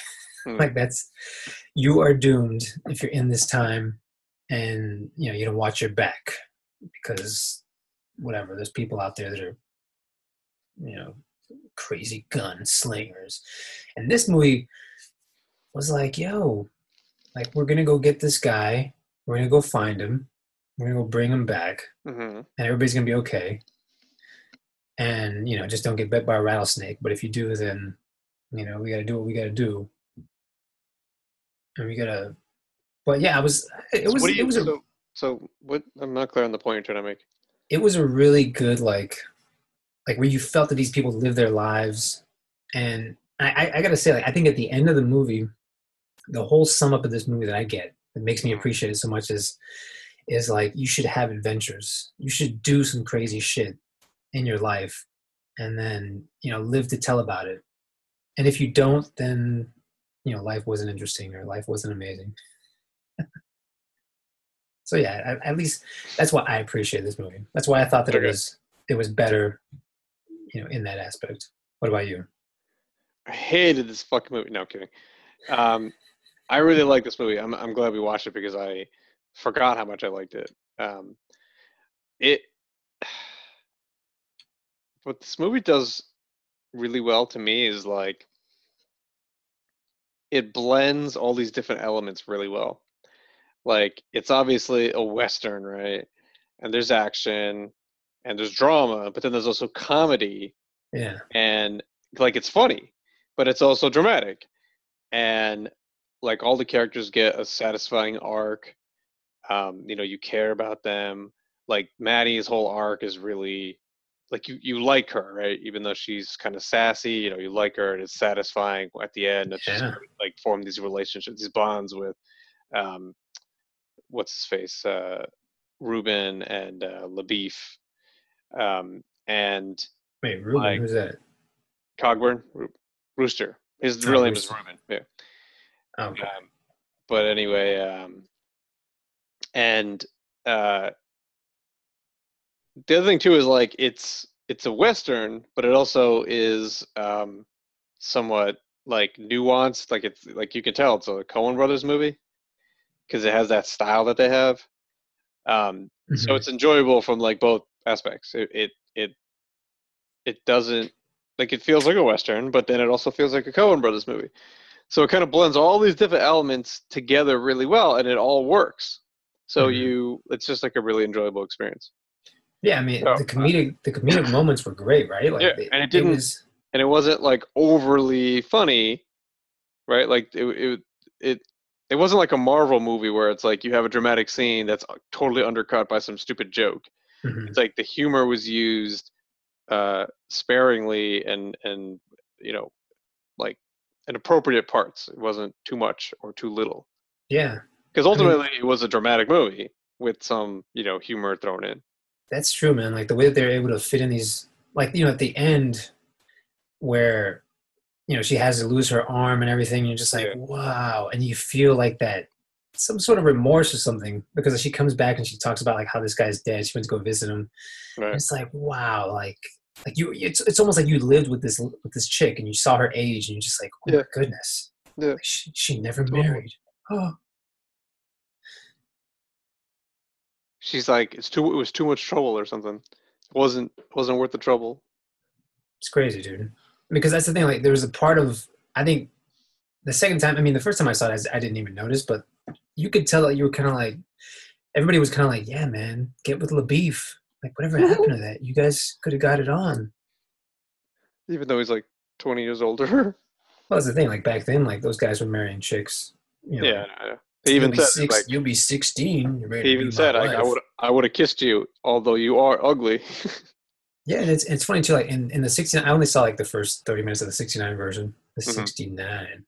hmm. Like that's you are doomed if you're in this time, and you don't watch your back because whatever. There's people out there that are you know crazy gun slingers, and this movie was like, yo, like we're gonna go get this guy. We're gonna go find him. We're gonna go bring him back, Hmm. and everybody's gonna be okay. And just don't get bit by a rattlesnake. But if you do, then we got to do what we got to do, and we gotta. But yeah, it So what was do it you? was a So what? I'm not clear on the point you're trying to make. it was a really good like where you felt that these people live their lives, and I gotta say, like I think at the end of the movie, the whole sum up of this movie that I get that makes me Hmm. appreciate it so much is like you should have adventures. You should do some crazy shit in your life, and then live to tell about it. And if you don't, then life wasn't interesting or life wasn't amazing. So yeah, at least that's why I appreciate this movie. That's why I thought that it Okay. was it was better, in that aspect. What about you? I hated this fucking movie. No, I'm kidding. Um, I really like this movie. I'm glad we watched it because I forgot how much I liked it. Um, it what this movie does really well to me is like it blends all these different elements really well. Like it's obviously a western, right? And there's action and there's drama, but then there's also comedy Yeah, and like it's funny, but it's also dramatic. And like all the characters get a satisfying arc. You care about them. Like Maddie's whole arc is really like you like her, right? Even though she's kind of sassy, you like her and it's satisfying at the end that she's yeah. like formed these relationships, these bonds with um what's his face, Ruben and Labif, and Wait, Ruben, like who's that? Cogburn, Rooster. His Oh, real name is Rooster. Ruben. Yeah. Oh, okay. But anyway, and uh, the other thing too is like it's a western, but it also is somewhat like nuanced. Like it's like you can tell it's a Coen Brothers movie because it has that style that they have. So Hmm. it's enjoyable from like both aspects. It doesn't like it feels like a western, but then it also feels like a Coen Brothers movie. So it kind of blends all these different elements together really well, and it all works. So Hmm. it's just like a really enjoyable experience. Yeah, I mean So the comedic moments were great, right? yeah, Like and it it didn't, was. and it wasn't like overly funny, right? Like it it wasn't like a Marvel movie where it's like you have a dramatic scene that's totally undercut by some stupid joke. Hmm. It's like the humor was used sparingly and you know like in appropriate parts. It wasn't too much or too little Yeah, because I mean, ultimately it was a dramatic movie. with some, humor thrown in. That's true, man. Like the way that they're able to fit in these, like at the end where she has to lose her arm and everything. You're just like, Yeah. wow, and you feel like that some sort of remorse or something because she comes back and she talks about like how this guy's dead. She went to go visit him, and Right. it's like, wow, like you, it's almost like you lived with this chick and you saw her age and you're just like, oh Yeah. my goodness, Yeah. like she never Totally. married. Oh, She's like, it was too much trouble or something. It wasn't worth the trouble. it's crazy, dude. Because that's the thing. Like there was a part of I think the second time. I mean, the first time I saw it, I didn't even notice, but you could tell that you were kind of like everybody was kind of like, yeah, man, get with LaBeef. Like whatever happened to that? You guys could have got it on. Even though he's like 20 years older. Well, that's the thing. Like back then, like those guys were marrying chicks. Yeah, yeah. He even said like You'll be 16. You're ready he to be even my said like wife. I would have kissed you, although you are ugly. Yeah, and it's funny too. Like in the 69, I only saw like the first 30 minutes of the 69 version. The Hmm. 69.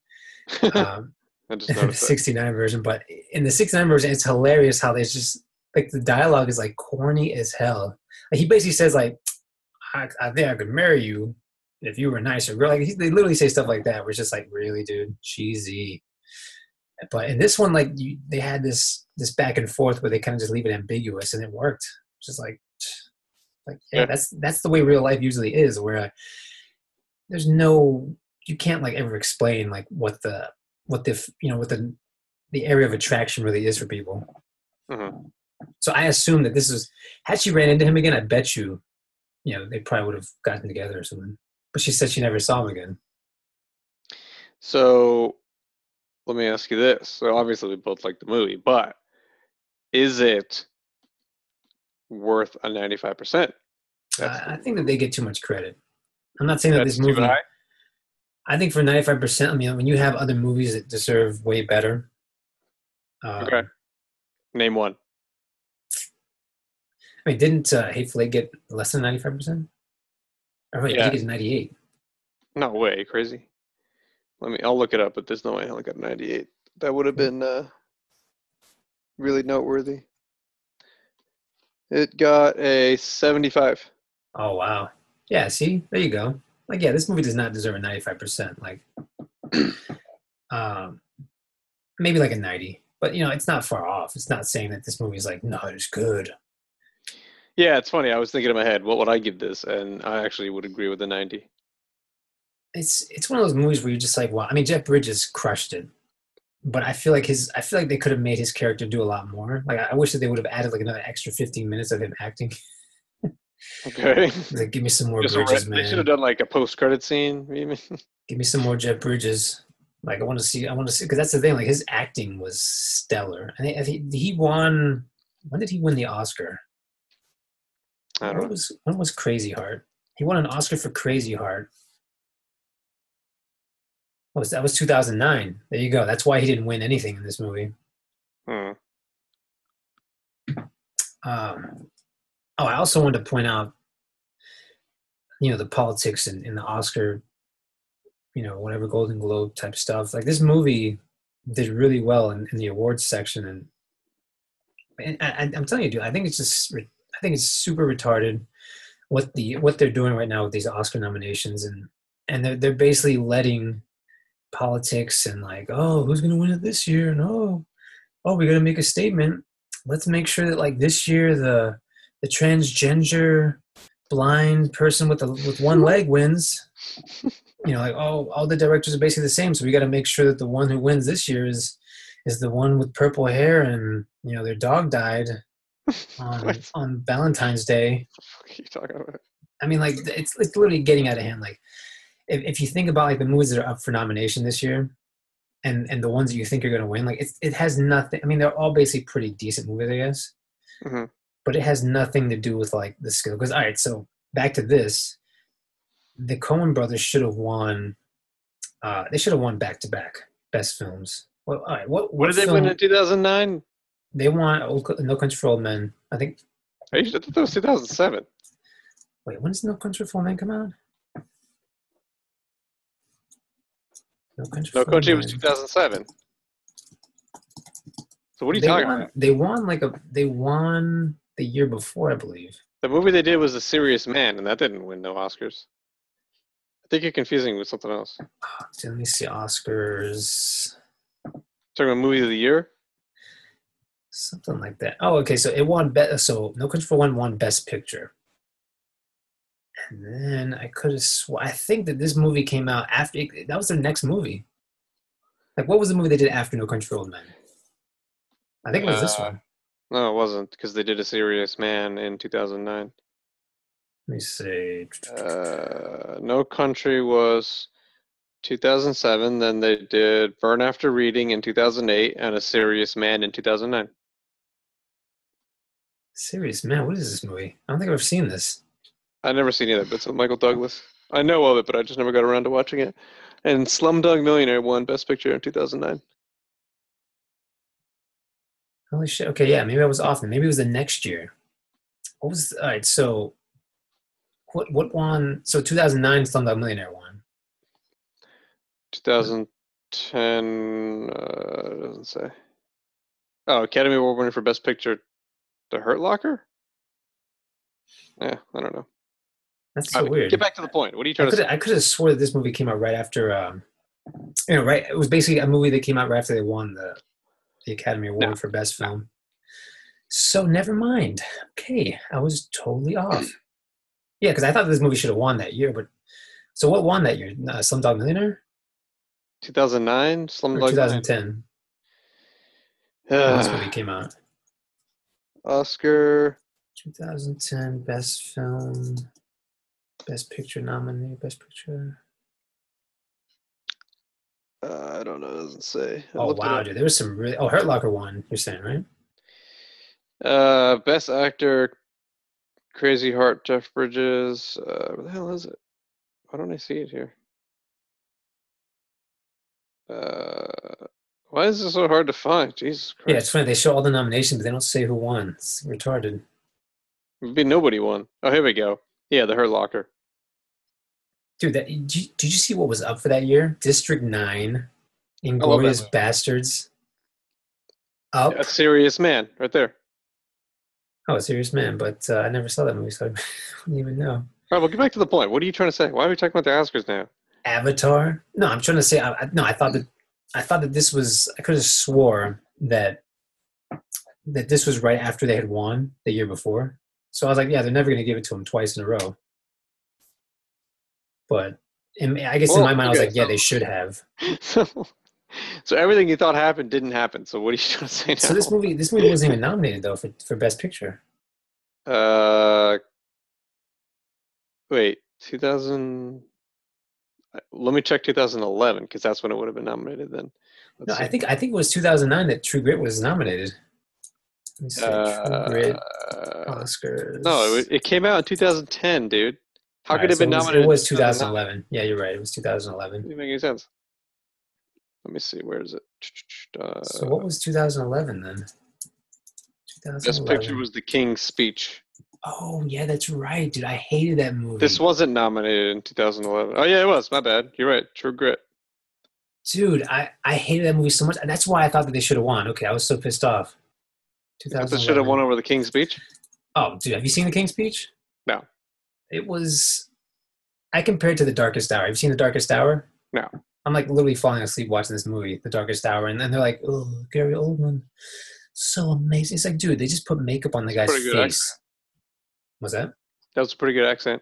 I Um, just the noticed that. 69 version, but in the 69 version, it's hilarious how there's just like the dialogue is like corny as hell. Like he basically says like, I think I could marry you if you were a nicer girl. Like they literally say stuff like that. Where it's just like, really, dude, cheesy. But in this one, like they had this back and forth where they kind of just leave it ambiguous, and it worked. It's just like yeah, Yeah. that's the way real life usually is, where there's no you can't like ever explain like what the area of attraction really is for people. Hmm. So I assume that this is had she ran into him again, I bet they probably would have gotten together or something. But she said she never saw him again. So let me ask you this. So obviously we both like the movie, but is it worth a 95%? That's I think that they get too much credit. I'm not saying that this that's too movie. high. I think for 95%, I mean, when you have other movies that deserve way better, Okay. um, Name one. I mean, didn't Hateful Eight get less than 95%? Or wait, did he Yeah. get 98? No way. Crazy. I'll look it up, but there's no way I only got 98. That would have been really noteworthy. It got a 75. Oh wow, yeah. See, there you go. Like, yeah, this movie does not deserve a 95%. Like, um, maybe like a 90, but it's not far off. It's not saying that this movie is like not as good. Yeah, it's funny. I was thinking in my head, what would I give this? And I actually would agree with the 90. It's one of those movies where you're just like, wow. I mean, Jeff Bridges crushed it, but I feel like they could have made his character do a lot more. Like, I wish that they would have added like another extra 15 minutes of him acting. Okay. Like, give me some more Just Bridges, they should have man. done like a post-credit scene, maybe. Give me some more Jeff Bridges. Like, I want to see, because that's the thing. Like, his acting was stellar. And he won. When did he win the Oscar? I don't know. When was Crazy Heart? He won an Oscar for Crazy Heart. That was 2009. There you go. That's why he didn't win anything in this movie. Hmm. Um, I also wanted to point out, the politics in the Oscar, whatever Golden Globe type stuff. Like this movie did really well in the awards section, and I'm telling you, dude, I think it's super retarded what they're doing right now with these Oscar nominations, and they're basically letting politics and like, oh, who's gonna win it this year, and we're gonna make a statement. Let's make sure that like this year the transgender blind person with one leg wins. Like, oh, all the directors are basically the same, so we got to make sure that the one who wins this year is the one with purple hair and their dog died What on Valentine's Day. the fuck are you talking about? I mean, like it's literally getting out of hand. Like if you think about like the movies that are up for nomination this year, and the ones that you think are going to win, like it has nothing. I mean, they're all basically pretty decent movies, I guess, Hmm. but it has nothing to do with like the skill. Because all right, so back to this, the Coen brothers should have won. They should have won back to back best films. Well, all right, What what did they win in film 2009? they won? No Country for Old Men. I think. I thought that was 2007. Wait, when does No Country for Old Men come out? No Country No, for Old Country was Men. 2007. So what are you They talking won. about? They won the year before, I believe. The movie they did was A Serious Man, and that didn't win no Oscars. I think you're confusing with something else. So let me see Oscars. Talking about movie of the year? Something like that. Oh, okay. So it won best. So No Country for One won Best Picture, and then I could have. I think that this movie came out after. That was their next movie. Like, what was the movie they did after No Country for Old Men? I think it was this Uh, one. no, it wasn't, because they did A Serious Man in 2009. Let me see. No Country was 2007. Then they did Burn After Reading in 2008 and A Serious Man in 2009. Serious man, what is this movie? I don't think I've ever seen this. I never seen either, but it's with Michael Douglas. I know of it, but I just never got around to watching it. And Slumdog Millionaire won Best Picture in 2009. Holy shit. Okay, yeah, maybe I was off. Maybe it was the next year. What was all right? So what won? So 2009, Slumdog Millionaire won. 2010 doesn't say. Oh, Academy Award winner for Best Picture, The Hurt Locker? Yeah, I don't know. That's so Get weird. back to the point. What are you trying to say? I could have swore that this movie came out right after. Right. It was basically a movie that came out right after they won the Academy No. Award for Best Film. So never mind. Okay, I was totally off. Yeah, because I thought this movie should have won that year. But so what won that year? Slumdog Millionaire 2009, or Slumdog Millionaire. 2010? When this movie came out. Oscar. 2010 Best Film, Best Picture nominee, Best Picture. I don't know. It doesn't say. Oh wow, dude, there was some really. Oh, Hurt Locker won. You're saying, right? Best Actor, Crazy Heart, Jeff Bridges. Where the hell is it? Why don't I see it here? Why is this so hard to find? Jesus Christ. Yeah, it's funny. They show all the nominations, but they don't say who won. It's retarded. Maybe nobody won. Oh, here we go. Yeah, The Hurt Locker. Dude, did you see what was up for that year? District 9, Inglorious Bastards. Up. A Serious Man, right there. Oh, a Serious Man, but I never saw that movie, so I wouldn't even know. All right, well, get back to the point. What are you trying to say? Why are we talking about the Oscars now? Avatar? No, I'm trying to say. No, I thought that this was. I could have swore that this was right after they had won the year before. So I was like, yeah, they're never going to give it to them twice in a row. But I guess in my mind, I was like, yeah, they should have. So everything you thought happened didn't happen. So what are you trying to say now? So this movie wasn't even nominated though for Best Picture. Wait, 2000. Let me check 2011 because that's when it would have been nominated. Then. No, I think it was 2009 that True Grit was nominated. Let me see. True Grit Oscars. No, it came out in 2010, dude. How could it have been nominated? It was 2011. Yeah, you're right. It was 2011. Doesn't make any sense. Let me see. Where is it? So what was 2011 then? 2011. Best Picture was The King's Speech. Oh, yeah, that's right, dude. I hated that movie. This wasn't nominated in 2011. Oh, yeah, it was. My bad. You're right. True Grit. Dude, I hated that movie so much. And that's why I thought that they should have won. Okay, I was so pissed off. They should have won over The King's Speech? Oh, dude, have you seen The King's Speech? No. It was... I compared it to The Darkest Hour. Have you seen The Darkest Hour? No. I'm like literally falling asleep watching this movie, The Darkest Hour. And then they're like, oh, Gary Oldman. So amazing. It's like, dude, they just put makeup on the guy's face. Accent. Was that? That was a pretty good accent.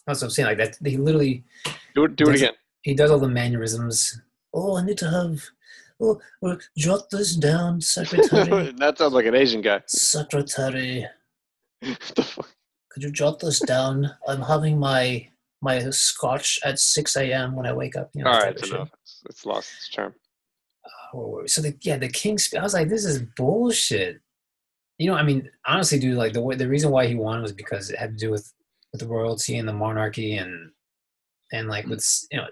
That's what I'm saying. Like that, he literally do it again. He does all the mannerisms. Oh, I need to have. Oh, jot this down, secretary. That sounds like an Asian guy. Secretary, what the fuck? could you jot this down? I'm having my scotch at 6 a.m. when I wake up. You know, all right, it's enough. It's lost its charm. So the King's. I was like, this is bullshit. You know, I mean, honestly, dude, like the reason why he won was because it had to do with the royalty and the monarchy and like with, you know,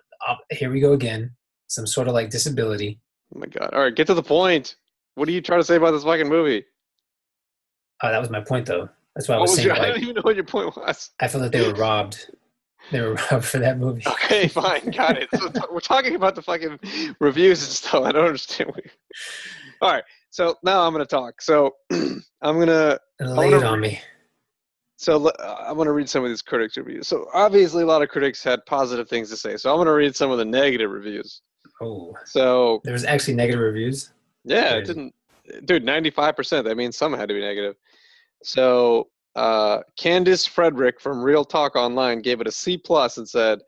here we go again, some sort of like disability. Oh my god! All right, get to the point. What are you trying to say about this fucking movie? Oh, that was my point, though. That's why I was saying. I don't even know what your point was. I felt that they were robbed. They were robbed for that movie. Okay, fine, got it. So we're talking about the fucking reviews and stuff. I don't understand. All right. So now I'm gonna talk. So I'm gonna And I lay want it to on me. I want to read some of these critics' reviews. So obviously, a lot of critics had positive things to say. So I'm gonna read some of the negative reviews. Oh, So there was actually negative reviews. That's yeah, it crazy. didn't, dude. 95%. That means some had to be negative. So Candice Frederick from Real Talk Online gave it a C plus and said,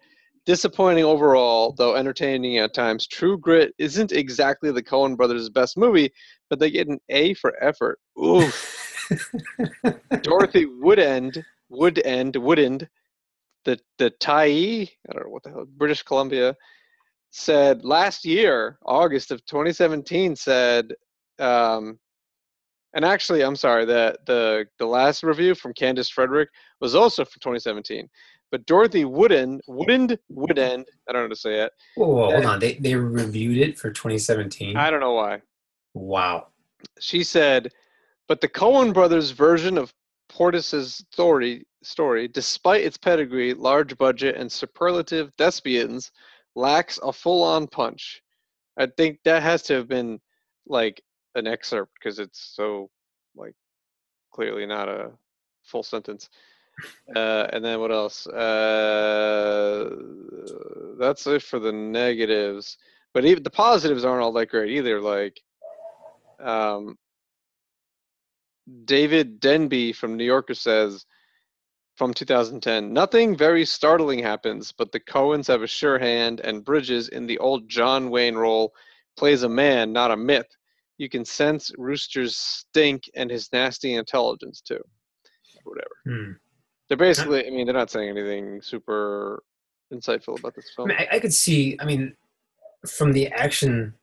"Disappointing overall, though entertaining at times. True Grit isn't exactly the Coen brothers' best movie, but they get an A for effort." Oof. Dorothy Woodend, the Thai, I don't know what the hell, British Columbia, said last year, August of 2017, said, um, and actually, I'm sorry, the last review from Candice Frederick was also from 2017. But Dorothy Woodend, I don't know how to say it. Whoa, hold Said, on. They reviewed it for 2017. I don't know why. Wow. She said, but the Coen brothers' version of Portis's story, despite its pedigree, large budget, and superlative thespians, lacks a full-on punch. I think that has to have been like an excerpt because it's so like clearly not a full sentence. And then what else? That's it for the negatives. But even the positives aren't all that great either. Like um, David Denby from New Yorker says from 2010, nothing very startling happens, but the Coens have a sure hand, and Bridges in the old John Wayne role plays a man, not a myth. You can sense Rooster's stink and his nasty intelligence too. Whatever. Hmm. They're I basically, I mean, they're not saying anything super insightful about this film. mean, I could see. I mean, from the action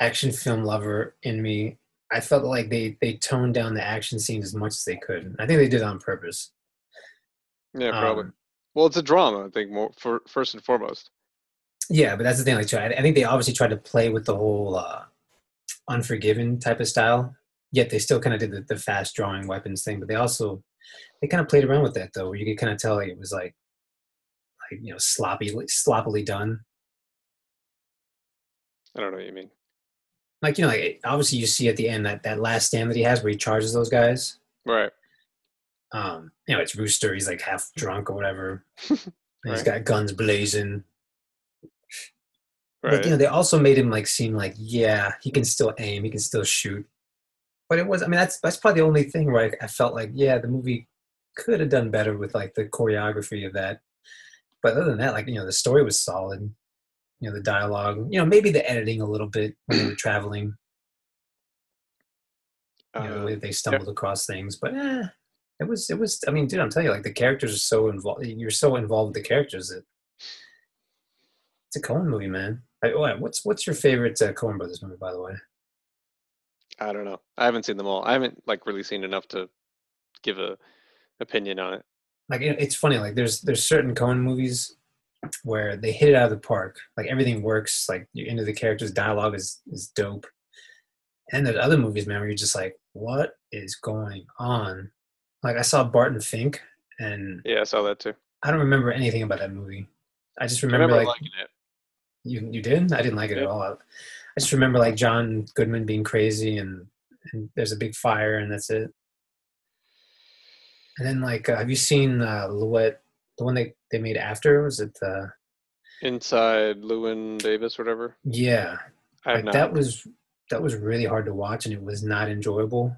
film lover in me, I felt like they toned down the action scenes as much as they could. I think they did it on purpose. Yeah, probably. Um, Well, it's a drama, I think, more for first and foremost. yeah, but that's the thing. Like, too, I think they obviously tried to play with the whole Unforgiven type of style. Yet they still kind of did the fast drawing weapons thing. But they kind of played around with that though, where you could kind of tell like, it was like sloppily done. I don't know what you mean. Like like obviously you see at the end that last stand that he has where he charges those guys. Right. It's Rooster. He's like half drunk or whatever. And he's Right. got guns blazing. Like, Right. they also made him like seem like, yeah, he can still aim, he can still shoot. But it was, I mean, that's probably the only thing where I felt like, yeah, the movie could have done better with like the choreography of that. But other than that, like, the story was solid. The dialogue, maybe the editing a little bit when they were traveling, the way that they Yeah. stumbled across things. But it was, I mean, dude, I'm telling you, like the characters are so involved. You're so involved with the characters that it's a Coen movie, man. What's your favorite Coen Brothers movie, by the way? I don't know. I haven't seen them all. I haven't like really seen enough to give a opinion on it. Like it's funny, like there's certain Coen movies where they hit it out of the park. Like everything works. Like you're into the characters, dialogue is dope. And there's other movies, man, where you're just like, what is going on? Like I saw Barton Fink, and Yeah, I saw that too. I don't remember anything about that movie. I just I remember remember like liking it. you did. I didn't like it at Yeah. all. I just remember like John Goodman being crazy, and there's a big fire, and that's it. And then like, have you seen Louette, the one they made after? Was it Inside Llewyn Davis, whatever. yeah, I have like not. that was really hard to watch, and it was not enjoyable.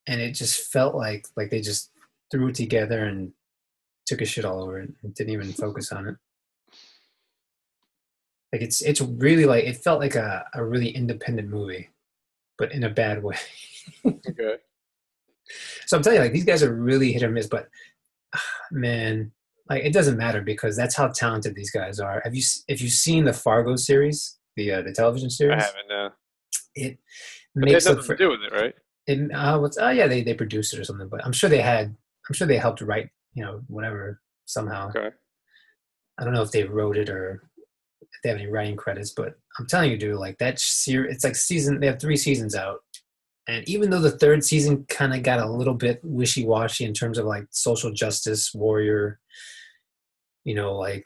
And it just felt like they just threw it together and took a shit all over it and didn't even focus on it. Like it's really like it felt like a really independent movie, but in a bad way. Okay. So I'm telling you, like these guys are really hit or miss, but man, like it doesn't matter because that's how talented these guys are. If you've seen the Fargo series, the television I series, haven't. it But they had makes up nothing to for do with it, right? it. What's yeah, they produced it or something, but I'm sure they helped write whatever somehow. Okay. I don't know if they wrote it or if they have any writing credits, but I'm telling you, dude, like that series, it's like they have 3 seasons out. And even though the third season kind of got a little bit wishy-washy in terms of like social justice warrior, like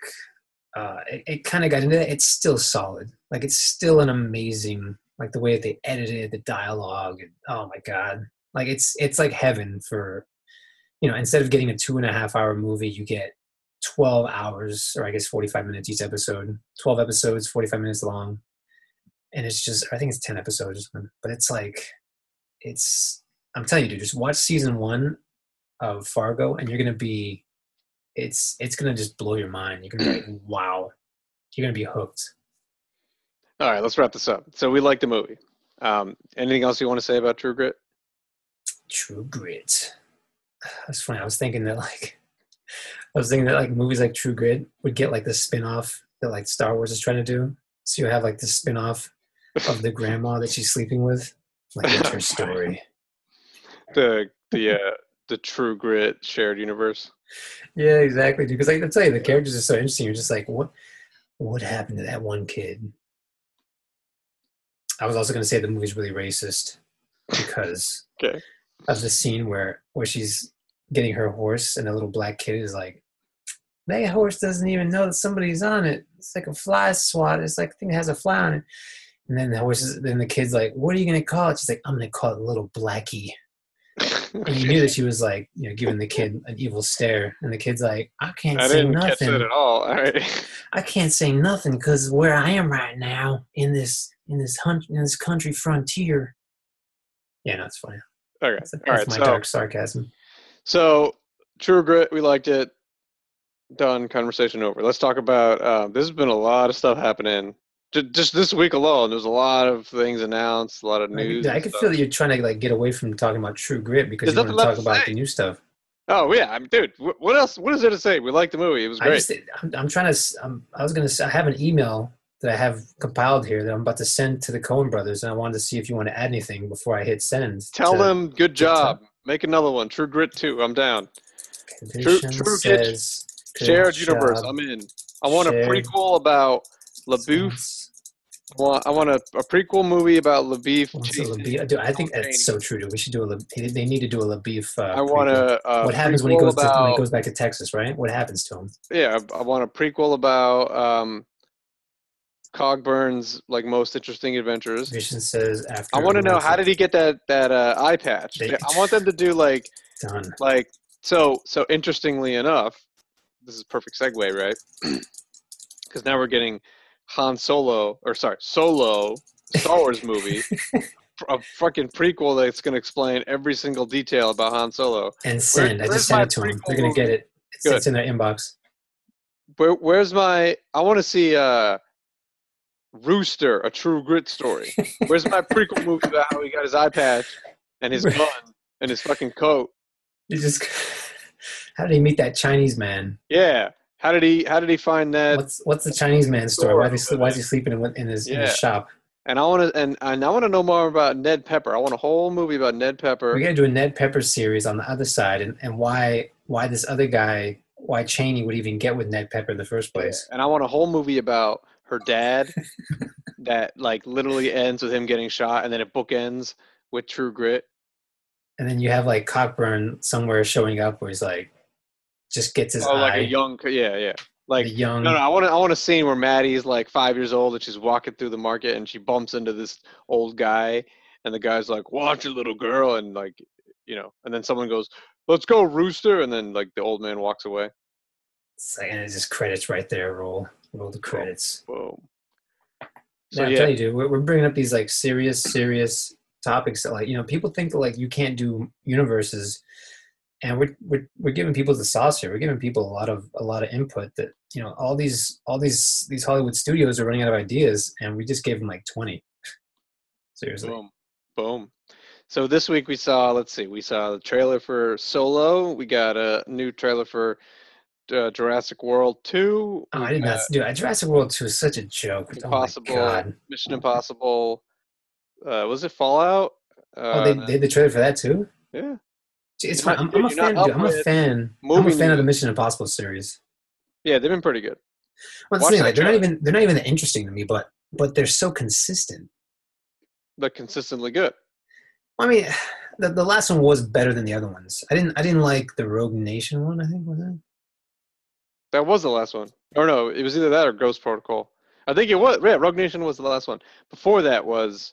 it kind of got into that, it's still solid. Like it's still an amazing Like the way that they edited the dialogue. And, oh my god! Like it's like heaven for instead of getting a 2.5 hour movie, you get 12 hours, or I guess 45 minutes each episode. 12 episodes, 45 minutes long, and it's just I think it's 10 episodes, but it's like it's. I'm telling you, dude, just watch season 1 of Fargo, and you're gonna be. It's gonna just blow your mind. You're gonna be like, wow. You're gonna be hooked. All right, let's wrap this up. So we like the movie. Anything else you want to say about True Grit? True Grit. That's funny. I was thinking that like movies like True Grit would get like the spin-off that like Star Wars is trying to do. So you have like the spin-off of the grandma that she's sleeping with. Like what's her story? The True Grit shared universe. Yeah, exactly. Because like I tell you, the characters are so interesting. You're just like, what happened to that one kid? I was also going to say the movie's really racist because Okay. of the scene where she's getting her horse and a little black kid is like, that horse doesn't even know that somebody's on it. It's like a fly swat. It's like a thing that has a fly on it. And then the kid's like, what are you going to call it? She's like, I'm going to call it Little Blackie. And you knew that she was like, giving the kid an evil stare. And the kid's like, I can't say nothing. nothing. Catch that at all. All right. I can't say nothing because where I am right now in this country frontier. Yeah, no, it's funny. Okay. That's my dark sarcasm. So True Grit, we liked it. Done. Conversation over. Let's talk about. There's been a lot of stuff happening. Just this week alone, there's a lot of things announced, a lot of news. I can feel that you're trying to like get away from talking about True Grit because you want to talk about the new stuff. Oh yeah, dude. What else? What is there to say? We liked the movie. It was great. I'm trying to. I was gonna say I have an email that I have compiled here that I'm about to send to the Coen brothers, and I wanted to see if you want to add anything before I hit send. Tell them good job. Make another one. True Grit 2. I'm down. True Grit shared universe. I'm in. I want a prequel about LaBeouf. I want a prequel movie about LaBeouf. Dude, I think that's so true, dude. We should do they need to do a LaBeouf. I want a what happens when he goes back to Texas, right? What happens to him? Yeah, I want a prequel about Cogburn's like most interesting adventures. Vision says after. I want to know how did he get that eye patch? I want them to do like done. Like so interestingly enough, this is a perfect segue, right? Because now we're getting Solo Star Wars movie, a fucking prequel that's going to explain every single detail about Han Solo. And send. I just sent it to them. They're going to get it. It's in their inbox. Where's my? I want to see Rooster, a True Grit story. Where's my prequel movie about how he got his eye patch and his gun and his fucking coat? How did he meet that Chinese man? Yeah. How did he find that? What's the Chinese man's story? Why is he sleeping in his shop? And I want to know more about Ned Pepper. I want a whole movie about Ned Pepper. We got to do a Ned Pepper series on the other side, and why this other guy, why Cheney would even get with Ned Pepper in the first place. Yeah. And I want a whole movie about her dad that like literally ends with him getting shot, and then it bookends with True Grit. And then you have like Cockburn somewhere showing up where he's like, just gets his eye. Like a young, yeah. Like young. No, I want a scene where Maddie's like 5 years old and she's walking through the market and she bumps into this old guy, and the guy's like, "Watch it, little girl," and like, and then someone goes, "Let's go, Rooster," and then like the old man walks away. And it's just credits right there. Roll the credits. Boom. So I'm telling you, dude, we're bringing up these like serious topics that like people think that like you can't do universes. And we're giving people the sauce here. We're giving people a lot of input that all these Hollywood studios are running out of ideas, and we just gave them like 20. Seriously. Boom. So this week we saw the trailer for Solo. We got a new trailer for Jurassic World 2. I did not do it. Jurassic World 2 is such a joke. Impossible. Oh my God. Mission Impossible. Was it Fallout? They did the trailer for that too? Yeah. It's fun. I'm a fan. Dude. I'm a fan of the Mission Impossible series. Yeah, they've been pretty good. Well, they're not even that interesting to me, but they're so consistent. But consistently good. Well, I mean, the last one was better than the other ones. I didn't like the Rogue Nation one. I think was it. That was the last one. Or no, it was either that or Ghost Protocol. I think it was. Yeah, Rogue Nation was the last one. Before that was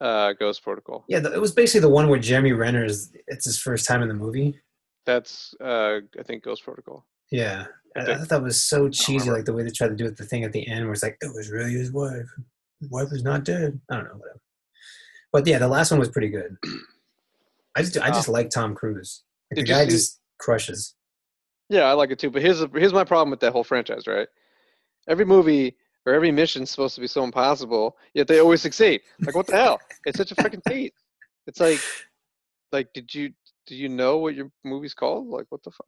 Ghost Protocol. Yeah, it was basically the one where Jeremy Renner it's his first time in the movie. That's I think Ghost Protocol. Yeah, I I think. thought that was so I don't cheesy, remember. like the way they tried to do it, the thing at the end where it's like, it was really his wife. His wife is not dead. I don't know, whatever. But yeah, the last one was pretty good. I Uh, just like Tom Cruise. Like the did you guy see? just crushes. Yeah, I like it too. But here's my problem with that whole franchise, right? Every movie or every mission's supposed to be so impossible, yet they always succeed. Like what the hell? It's such a freaking tease. It's like did you know what your movie's called? Like what the fuck?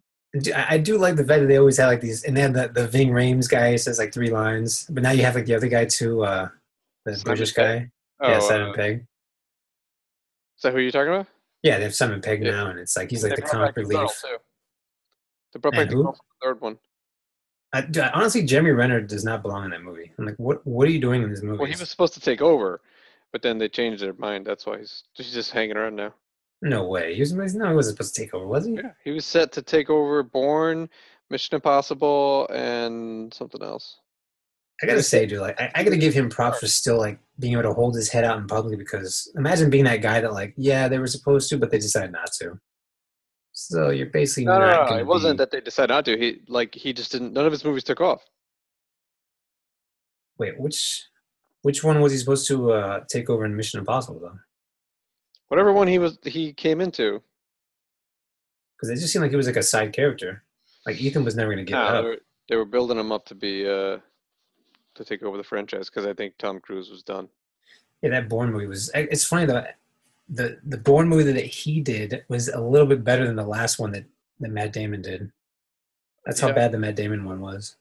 I do like the fact that they always have like these, and then the Ving Rhames guy says like three lines, but now you have like the other guy too, the Simon British Pegg. guy. Yeah, Oh, Simon Pegg. is that who you're talking about? Yeah, they have Simon Pegg Yeah. now, and it's like he's And like they the brought back comic the girl relief. too. They brought And back the girl who? from the third one. Honestly, Jeremy Renner does not belong in that movie. I'm like, what are you doing in these Well, he was movies? supposed to take over, but then they changed their mind. That's why he's just hanging around now. No way. No, he wasn't supposed to take over, was he? Yeah, he was set to take over Bourne, Mission Impossible, and something else. I He gotta was set. say, dude, like I He gotta was give him props for still like being able to hold his head out in public because imagine being that guy that like, yeah, they were supposed to, but they decided not to. So you're basically no, no, not no. gonna It wasn't be. that they decided not to. He just didn't. None of his movies took off. Wait, which one was he supposed to take over in Mission Impossible though? Whatever one he came into. Because it just seemed like he was like a side character. Like Ethan was never gonna give it No, up. they were building him up to be to take over the franchise because I think Tom Cruise was done. Yeah, that Bourne movie was. It's funny though. The Bourne movie that he did was a little bit better than the last one that Matt Damon did. That's how Yeah, bad the Matt Damon one was.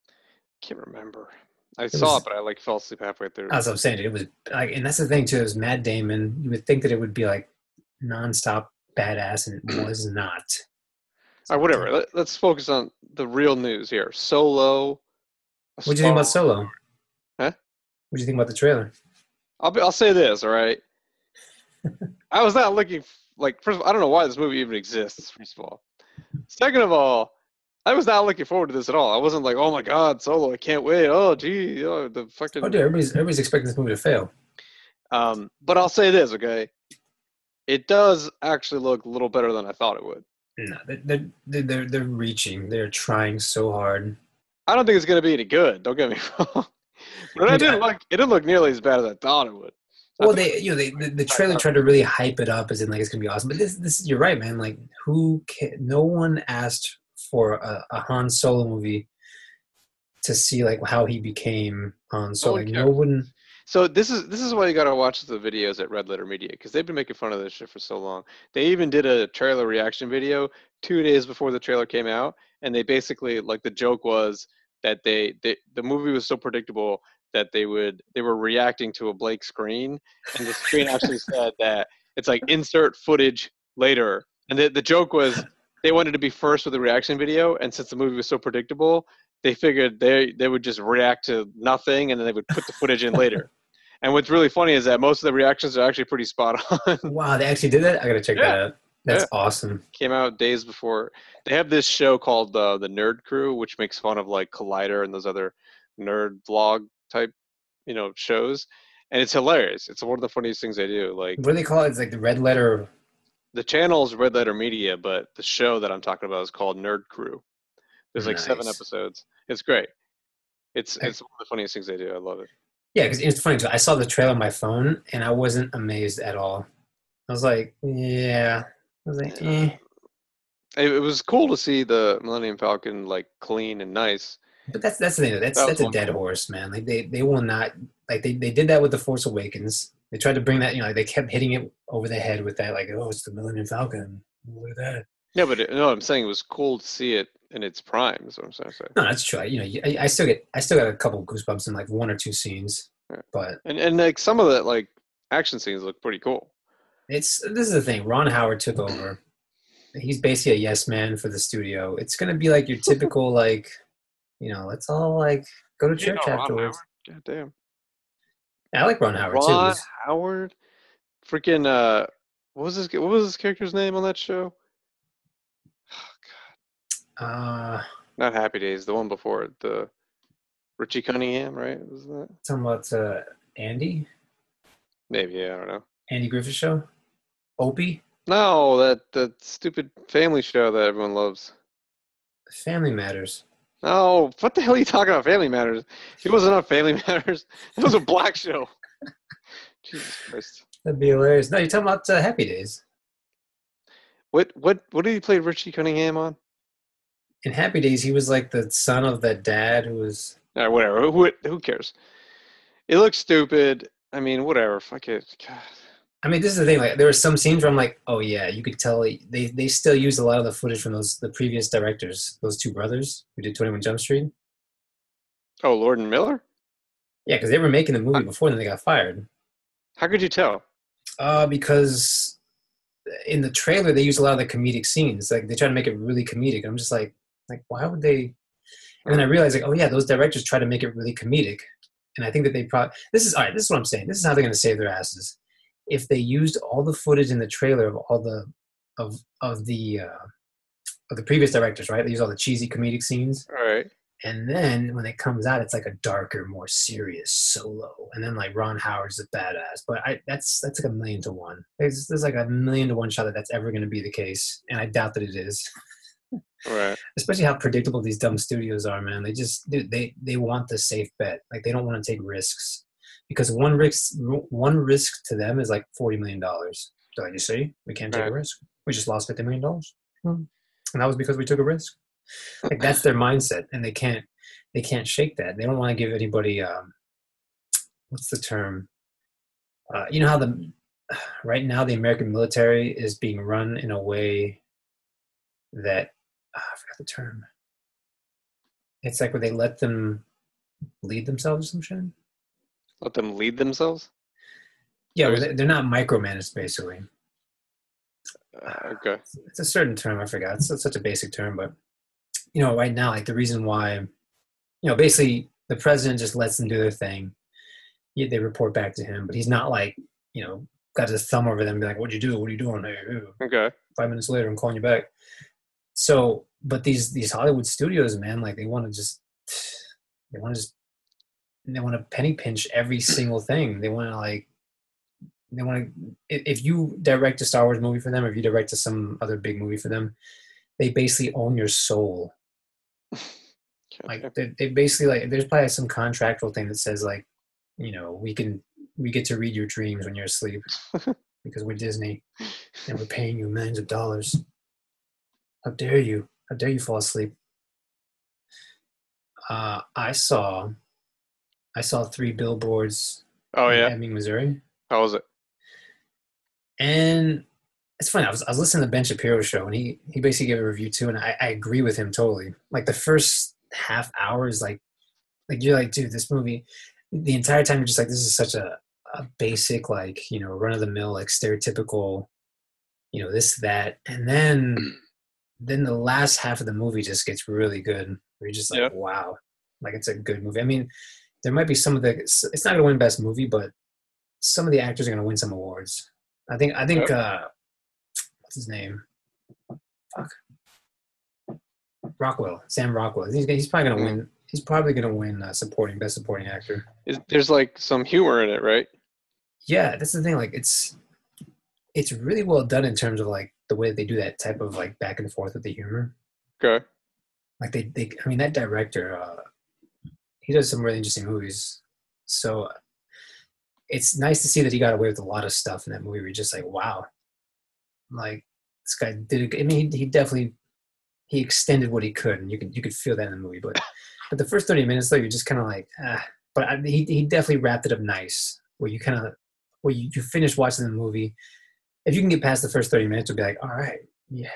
I can't remember. I It saw it, was. but I like fell asleep halfway through. As I'm saying, it was like, and that's the thing too. It was Matt Damon. You would think that it would be like nonstop badass, and it was not. It's All right, like, whatever. Let's focus on the real news here. Solo, a what do you think Star about Wars Solo? story. Huh? What do you think about the trailer? I'll say this. All right. I was not looking like first of all, I don't know why this movie even exists. First of all, second of all, I was not looking forward to this at all. I wasn't like, oh my god, Solo, I can't wait. Oh gee, oh, the Oh, fucking. dude, everybody's expecting this movie to fail. But I'll say this, okay? It does actually look a little better than I thought it would. No, they're reaching. They're trying so hard. I don't think it's gonna be any good. Don't get me wrong, but Dude, it didn't look nearly as bad as I thought it would. I well, thought the trailer tried to really hype it up as in like it's gonna be awesome. But this you're right, man. Like no one asked for a Han Solo movie to see like how he became Han no Solo. one Like no cares. one. So this is why you gotta watch the videos at Red Letter Media because they've been making fun of this shit for so long. They even did a trailer reaction video 2 days before the trailer came out, and they basically like the joke was that the movie was so predictable that they were reacting to a blank screen, and the screen actually said that it's like insert footage later, and the joke was they wanted to be first with the reaction video, and since the movie was so predictable, they figured they would just react to nothing, and then they would put the footage in later. And what's really funny is that most of the reactions are actually pretty spot on. Wow, they actually did that. I gotta check that Yeah, out. yeah. That's awesome. Came out days before. They have this show called the Nerd Crew, which makes fun of like Collider and those other nerd vlog type, shows, and it's hilarious. It's one of the funniest things they do. Like What do they call it? It's like the red letter. the channel is Red Letter Media, but the show that I'm talking about is called Nerd Crew. There's like 7 Nice. episodes. It's great. I, It's one of the funniest things they do. I love it. yeah, because it's funny too. I saw the trailer on my phone and I wasn't amazed at all. I was like, yeah. I was like, Yeah. eh. It was cool to see the Millennium Falcon like clean and nice. But that's the thing. That was That's a one dead cool. horse, man. Like they will not like they did that with the Force Awakens. They tried to bring that, like they kept hitting it over the head with that, like, oh, it's the Millennium Falcon. Look at that. Yeah, but no, I'm saying it was cool to see it in its prime. Is what I'm trying to say. No, that's true. I still got a couple of goosebumps in like one or two scenes, Yeah. but And like some of the like action scenes look pretty cool. this is the thing. Ron Howard took over. He's basically a yes man for the studio. It's gonna be like your typical like, let's all like go to You church know Ron afterwards. Howard? God damn. Yeah, I like Ron Howard too. Ron Howard? Freaking what was his character's name on that show? Uh, Not Happy Days, the one before it, the Richie Cunningham, right? Was that? talking about Andy. Maybe, yeah, I don't know. Andy Griffith Show, Opie, No, that stupid family show that everyone loves. Family Matters. No, what the hell are you talking about? Family Matters. He wasn't on Family Matters. It was a black show. Jesus Christ. That'd be hilarious. No, you're talking about Happy Days. What did he play Richie Cunningham on? In Happy Days, he was like the son of that dad who was. Whatever. Who cares? It looks stupid. I mean, whatever. Fuck it. God. I mean, this is the thing. Like, there were some scenes where I'm like, oh yeah, you could tell they still used a lot of the footage from the previous directors, those two brothers who did 21 Jump Street. Oh, Lord and Miller? Yeah, because they were making the movie How, before then they got fired. how could you tell? Because in the trailer they use a lot of the comedic scenes. Like they try to make it really comedic. I'm just like why would they? And then I realized like, oh yeah, those directors try to make it really comedic. And I think that they probably this is all right. This is what I'm saying. This is how they're going to save their asses. If they used all the footage in the trailer of all the of of the uh, of the previous directors, right? They use all the cheesy comedic scenes, All right. and then when it comes out, it's like a darker, more serious solo. And then like Ron Howard's a badass, but that's like a million to one. There's like a million to one shot that that's ever going to be the case, and I doubt that it is. All right. Especially how predictable these dumb studios are, man. They just dude, they want the safe bet. Like they don't want to take risks because one risk to them is like $40 million. So like, you see, we can't All take a right. risk. We just lost $50 million, and that was because we took a risk. Like that's their mindset, and they can't shake that. They don't want to give anybody what's the term? You know how the right now the American military is being run in a way that I forgot the term. It's like where they let them lead themselves or some shit. Let them lead themselves? Yeah, Or well, is, they're not micromanaged basically. okay. It's a certain term I forgot. It's such a basic term, but right now, like the reason why, basically the president just lets them do their thing. They report back to him, but he's not like, got his thumb over them and be like, "What'd you do? What are you doing? Hey, hey, Okay. 5 minutes later, I'm calling you back." So, but these Hollywood studios, man, like they want to just they want to penny pinch every single thing. They want to if you direct a Star Wars movie for them, or if you direct to some other big movie for them, they basically own your soul. Okay. Like they basically like there's probably some contractual thing that says like, we get to read your dreams when you're asleep because we're Disney and we're paying you millions of dollars. How dare you? How dare you fall asleep? I saw 3 billboards Oh in yeah. Ebbing, Missouri, How was it? and it's funny. I was listening to Ben Shapiro's show, and he basically gave a review too, and I agree with him totally. Like the first half hour is like you're like, dude, this movie. The entire time you're just like, this is such a basic like run of the mill like stereotypical this that, and then the last half of the movie just gets really good. Where you're just like, Yeah. wow, like it's a good movie. I mean, there might be some of the. It's not going to win best movie, but some of the actors are going to win some awards. I think Yep. what's his name? Fuck. Rockwell, Sam Rockwell. He's probably going to Mm. win. He's probably going to win best supporting actor. There's like some humor in it, right? Yeah, that's the thing. Like it's really well done in terms of like the way that they do that type of like back and forth with the humor. Okay. Like they I mean that director, he does some really interesting movies. So it's nice to see that he got away with a lot of stuff in that movie. We're just like, wow, like this guy did it. I mean, he definitely he extended what he could, and you could feel that in the movie. But the first 30 minutes though, you're just kind of like, ah. But he definitely wrapped it up nice, where you kind of where you finish watching the movie. If you can get past the first 30 minutes, you'll be like, all right, yeah.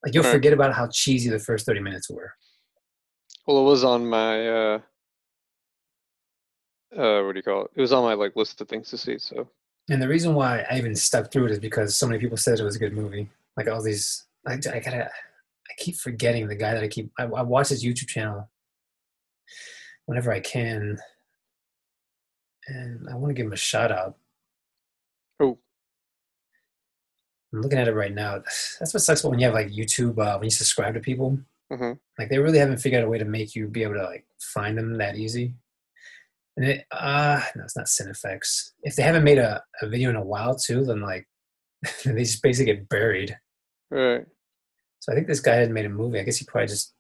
Like you'll All right. forget about how cheesy the first 30 minutes were. Well, it was on my what do you call it? It was on my like list of things to see. So And the reason why I even stuck through it is because so many people said it was a good movie. Like all these, I keep forgetting the guy that I watch his YouTube channel whenever I can, and I want to give him a shout out. oh I'm looking at it right now. That's what sucks when you have like YouTube, when you subscribe to people. hmm Like they really haven't figured out a way to make you be able to like find them that easy. And no, it's not Cinefx. If they haven't made a video in a while too, then like they just basically get buried. Right. So I think this guy had made a movie. I guess he probably just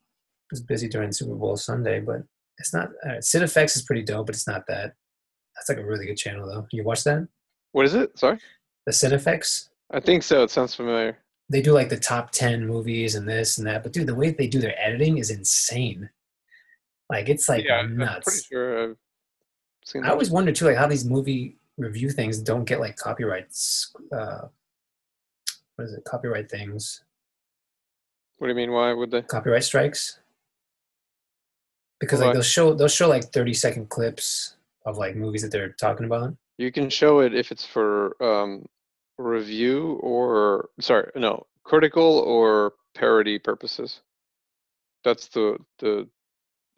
was busy during Super Bowl Sunday, but it's not. Cinefx is pretty dope, but it's not that. That's like a really good channel though. You watch that? What is it? Sorry? The Cinefx? I think so. It sounds familiar. They do like the top 10 movies and this and that. But dude, the way they do their editing is insane. Like it's like Yeah, I'm pretty nuts. sure I've seen I that. always wonder too, like how these movie review things don't get like copyrights. What is it? Copyright things, What do you mean? Why would they? copyright strikes. Because like Why? they'll show like 30-second clips of like movies that they're talking about. You can show it if it's for review or sorry, no, critical or parody purposes. That's the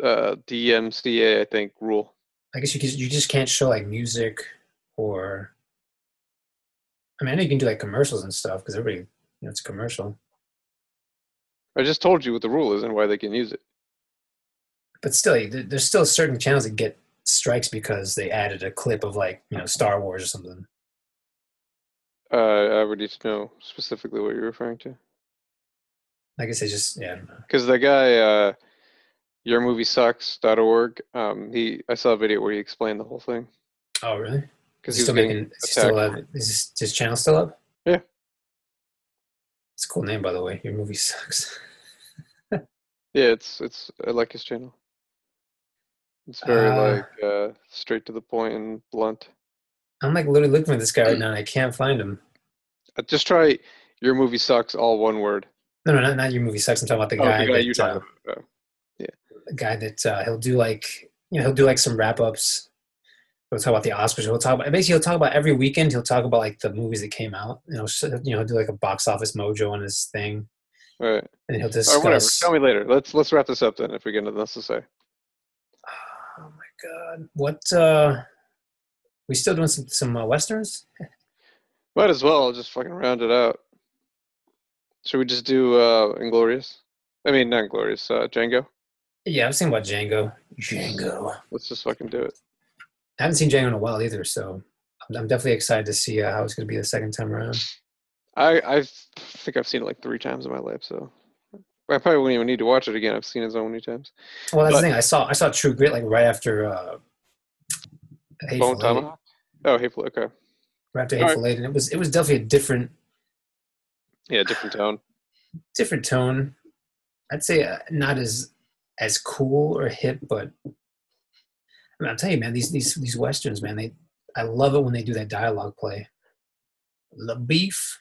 DMCA, I think, rule. I guess you just can't show like music or I mean I know you can do like commercials and stuff because everybody it's a commercial. I just told you what the rule is and why they can use it. But still, there's still certain channels that get strikes because they added a clip of like Star Wars or something. I would need to know specifically what you're referring to. I guess they just I don't know. Because the guy, yourmoviesucks.org, I saw a video where he explained the whole thing. Oh really? Because Is he he was still getting making? Is he still attacked. is his channel still up? Yeah. It's a cool name by the way. Your movie sucks. Yeah, it's I like his channel. It's very Uh, like straight to the point and blunt. I'm like literally looking for this guy right now and I can't find him. Just try your movie sucks, all one word. No, not your movie sucks. I'm talking about the Oh, the guy guy you're that talking about. Oh, yeah. he'll do like he'll do like some wrap ups. He'll talk about the Oscars. He'll talk about every weekend. He'll talk about like the movies that came out. He'll do like a box office mojo on his thing, All right. and he'll Or whatever. discuss. Tell me later. Let's wrap this up then if we get nothing else to say. Oh my god, what? We still doing some westerns? Might as well just fucking round it out. Should we just do Inglorious? I mean, not Inglorious, Django? Yeah, I've seen about Django. Django. Let's just fucking do it. I haven't seen Django in a while either, so I'm definitely excited to see how it's going to be the second time around. I think I've seen it like 3 times in my life, so I probably wouldn't even need to watch it again. I've seen it so many times. Well, that's the But thing. I saw True Grit like right after Bone Hateful Eight. Tomahawk? Oh, Hateful, okay. Right after All right. Hateful Eight, and it was definitely a Yeah, different tone. different tone. I'd say not as cool or hip, but I mean, I'll tell you, man, these westerns, man, I love it when they do that dialogue play. The beef,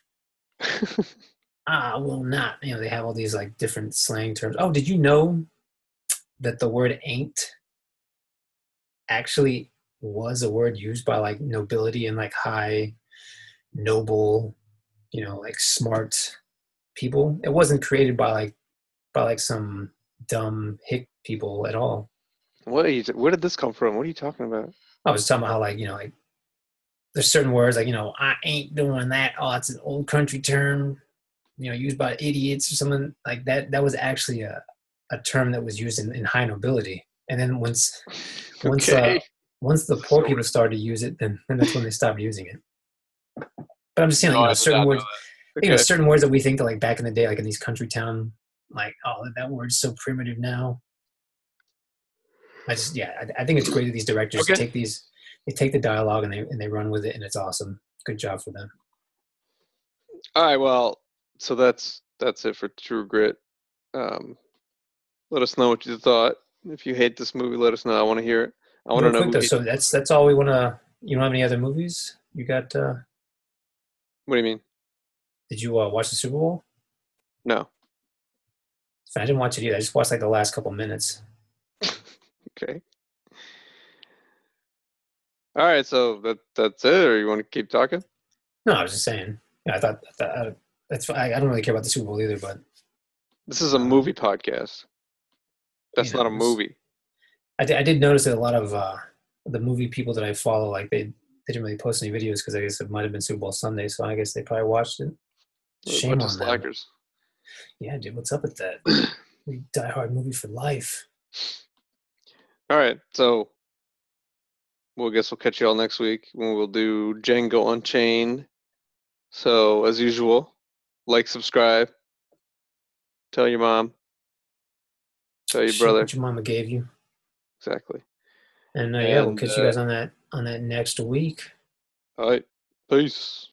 I will not. They have all these like different slang terms. Oh, did you know that the word "ain't" actually was a word used by like nobility and like high noble, like smart people? It wasn't created by like some dumb hick people at all. Where did this come from? What are you talking about? I was talking about how like there's certain words like I ain't doing that. Oh, it's an old country term, used by idiots or something like that. That was actually a term that was used in high nobility. And then once uh Okay. once the poor Sort people started to use it, then that's when they stopped using it. But I'm just saying, No, I did certain not know words, that. Okay. certain words that we think that like back in the day, like in these country town, like oh that word's so primitive now. I think it's great that these directors Okay. they take the dialogue and they run with it and it's awesome. Good job for them. All right. Well, so that's it for True Grit. Um, let us know what you thought. If you hate this movie, let us know. I want to hear it. I want to Real know quick who though, hates so this movie. that's all we want to. You don't have any other movies? You got? What do you mean? Did you watch the Super Bowl? No. I didn't watch it either. I just watched like the last couple minutes. Okay. All right. So that's it, or you want to keep talking? No, I was just saying. Yeah, I thought that's. I don't really care about the Super Bowl either, but This is a uh, movie podcast. That's not a movie. I did notice that a lot of the movie people that I follow, like they didn't really post any videos because I guess it might have been Super Bowl Sunday, so I guess they probably watched it. We're a Shame bunch of on them. slackers. Yeah, dude, what's up with that? We die hard movie for life. All right. So We'll guess we'll catch you all next week when we'll do Django Unchained. So as usual, like, subscribe, tell your mom, tell your Shit, brother. what your mama gave you. Exactly. And yeah, we'll And catch you guys on that next week. all right, peace.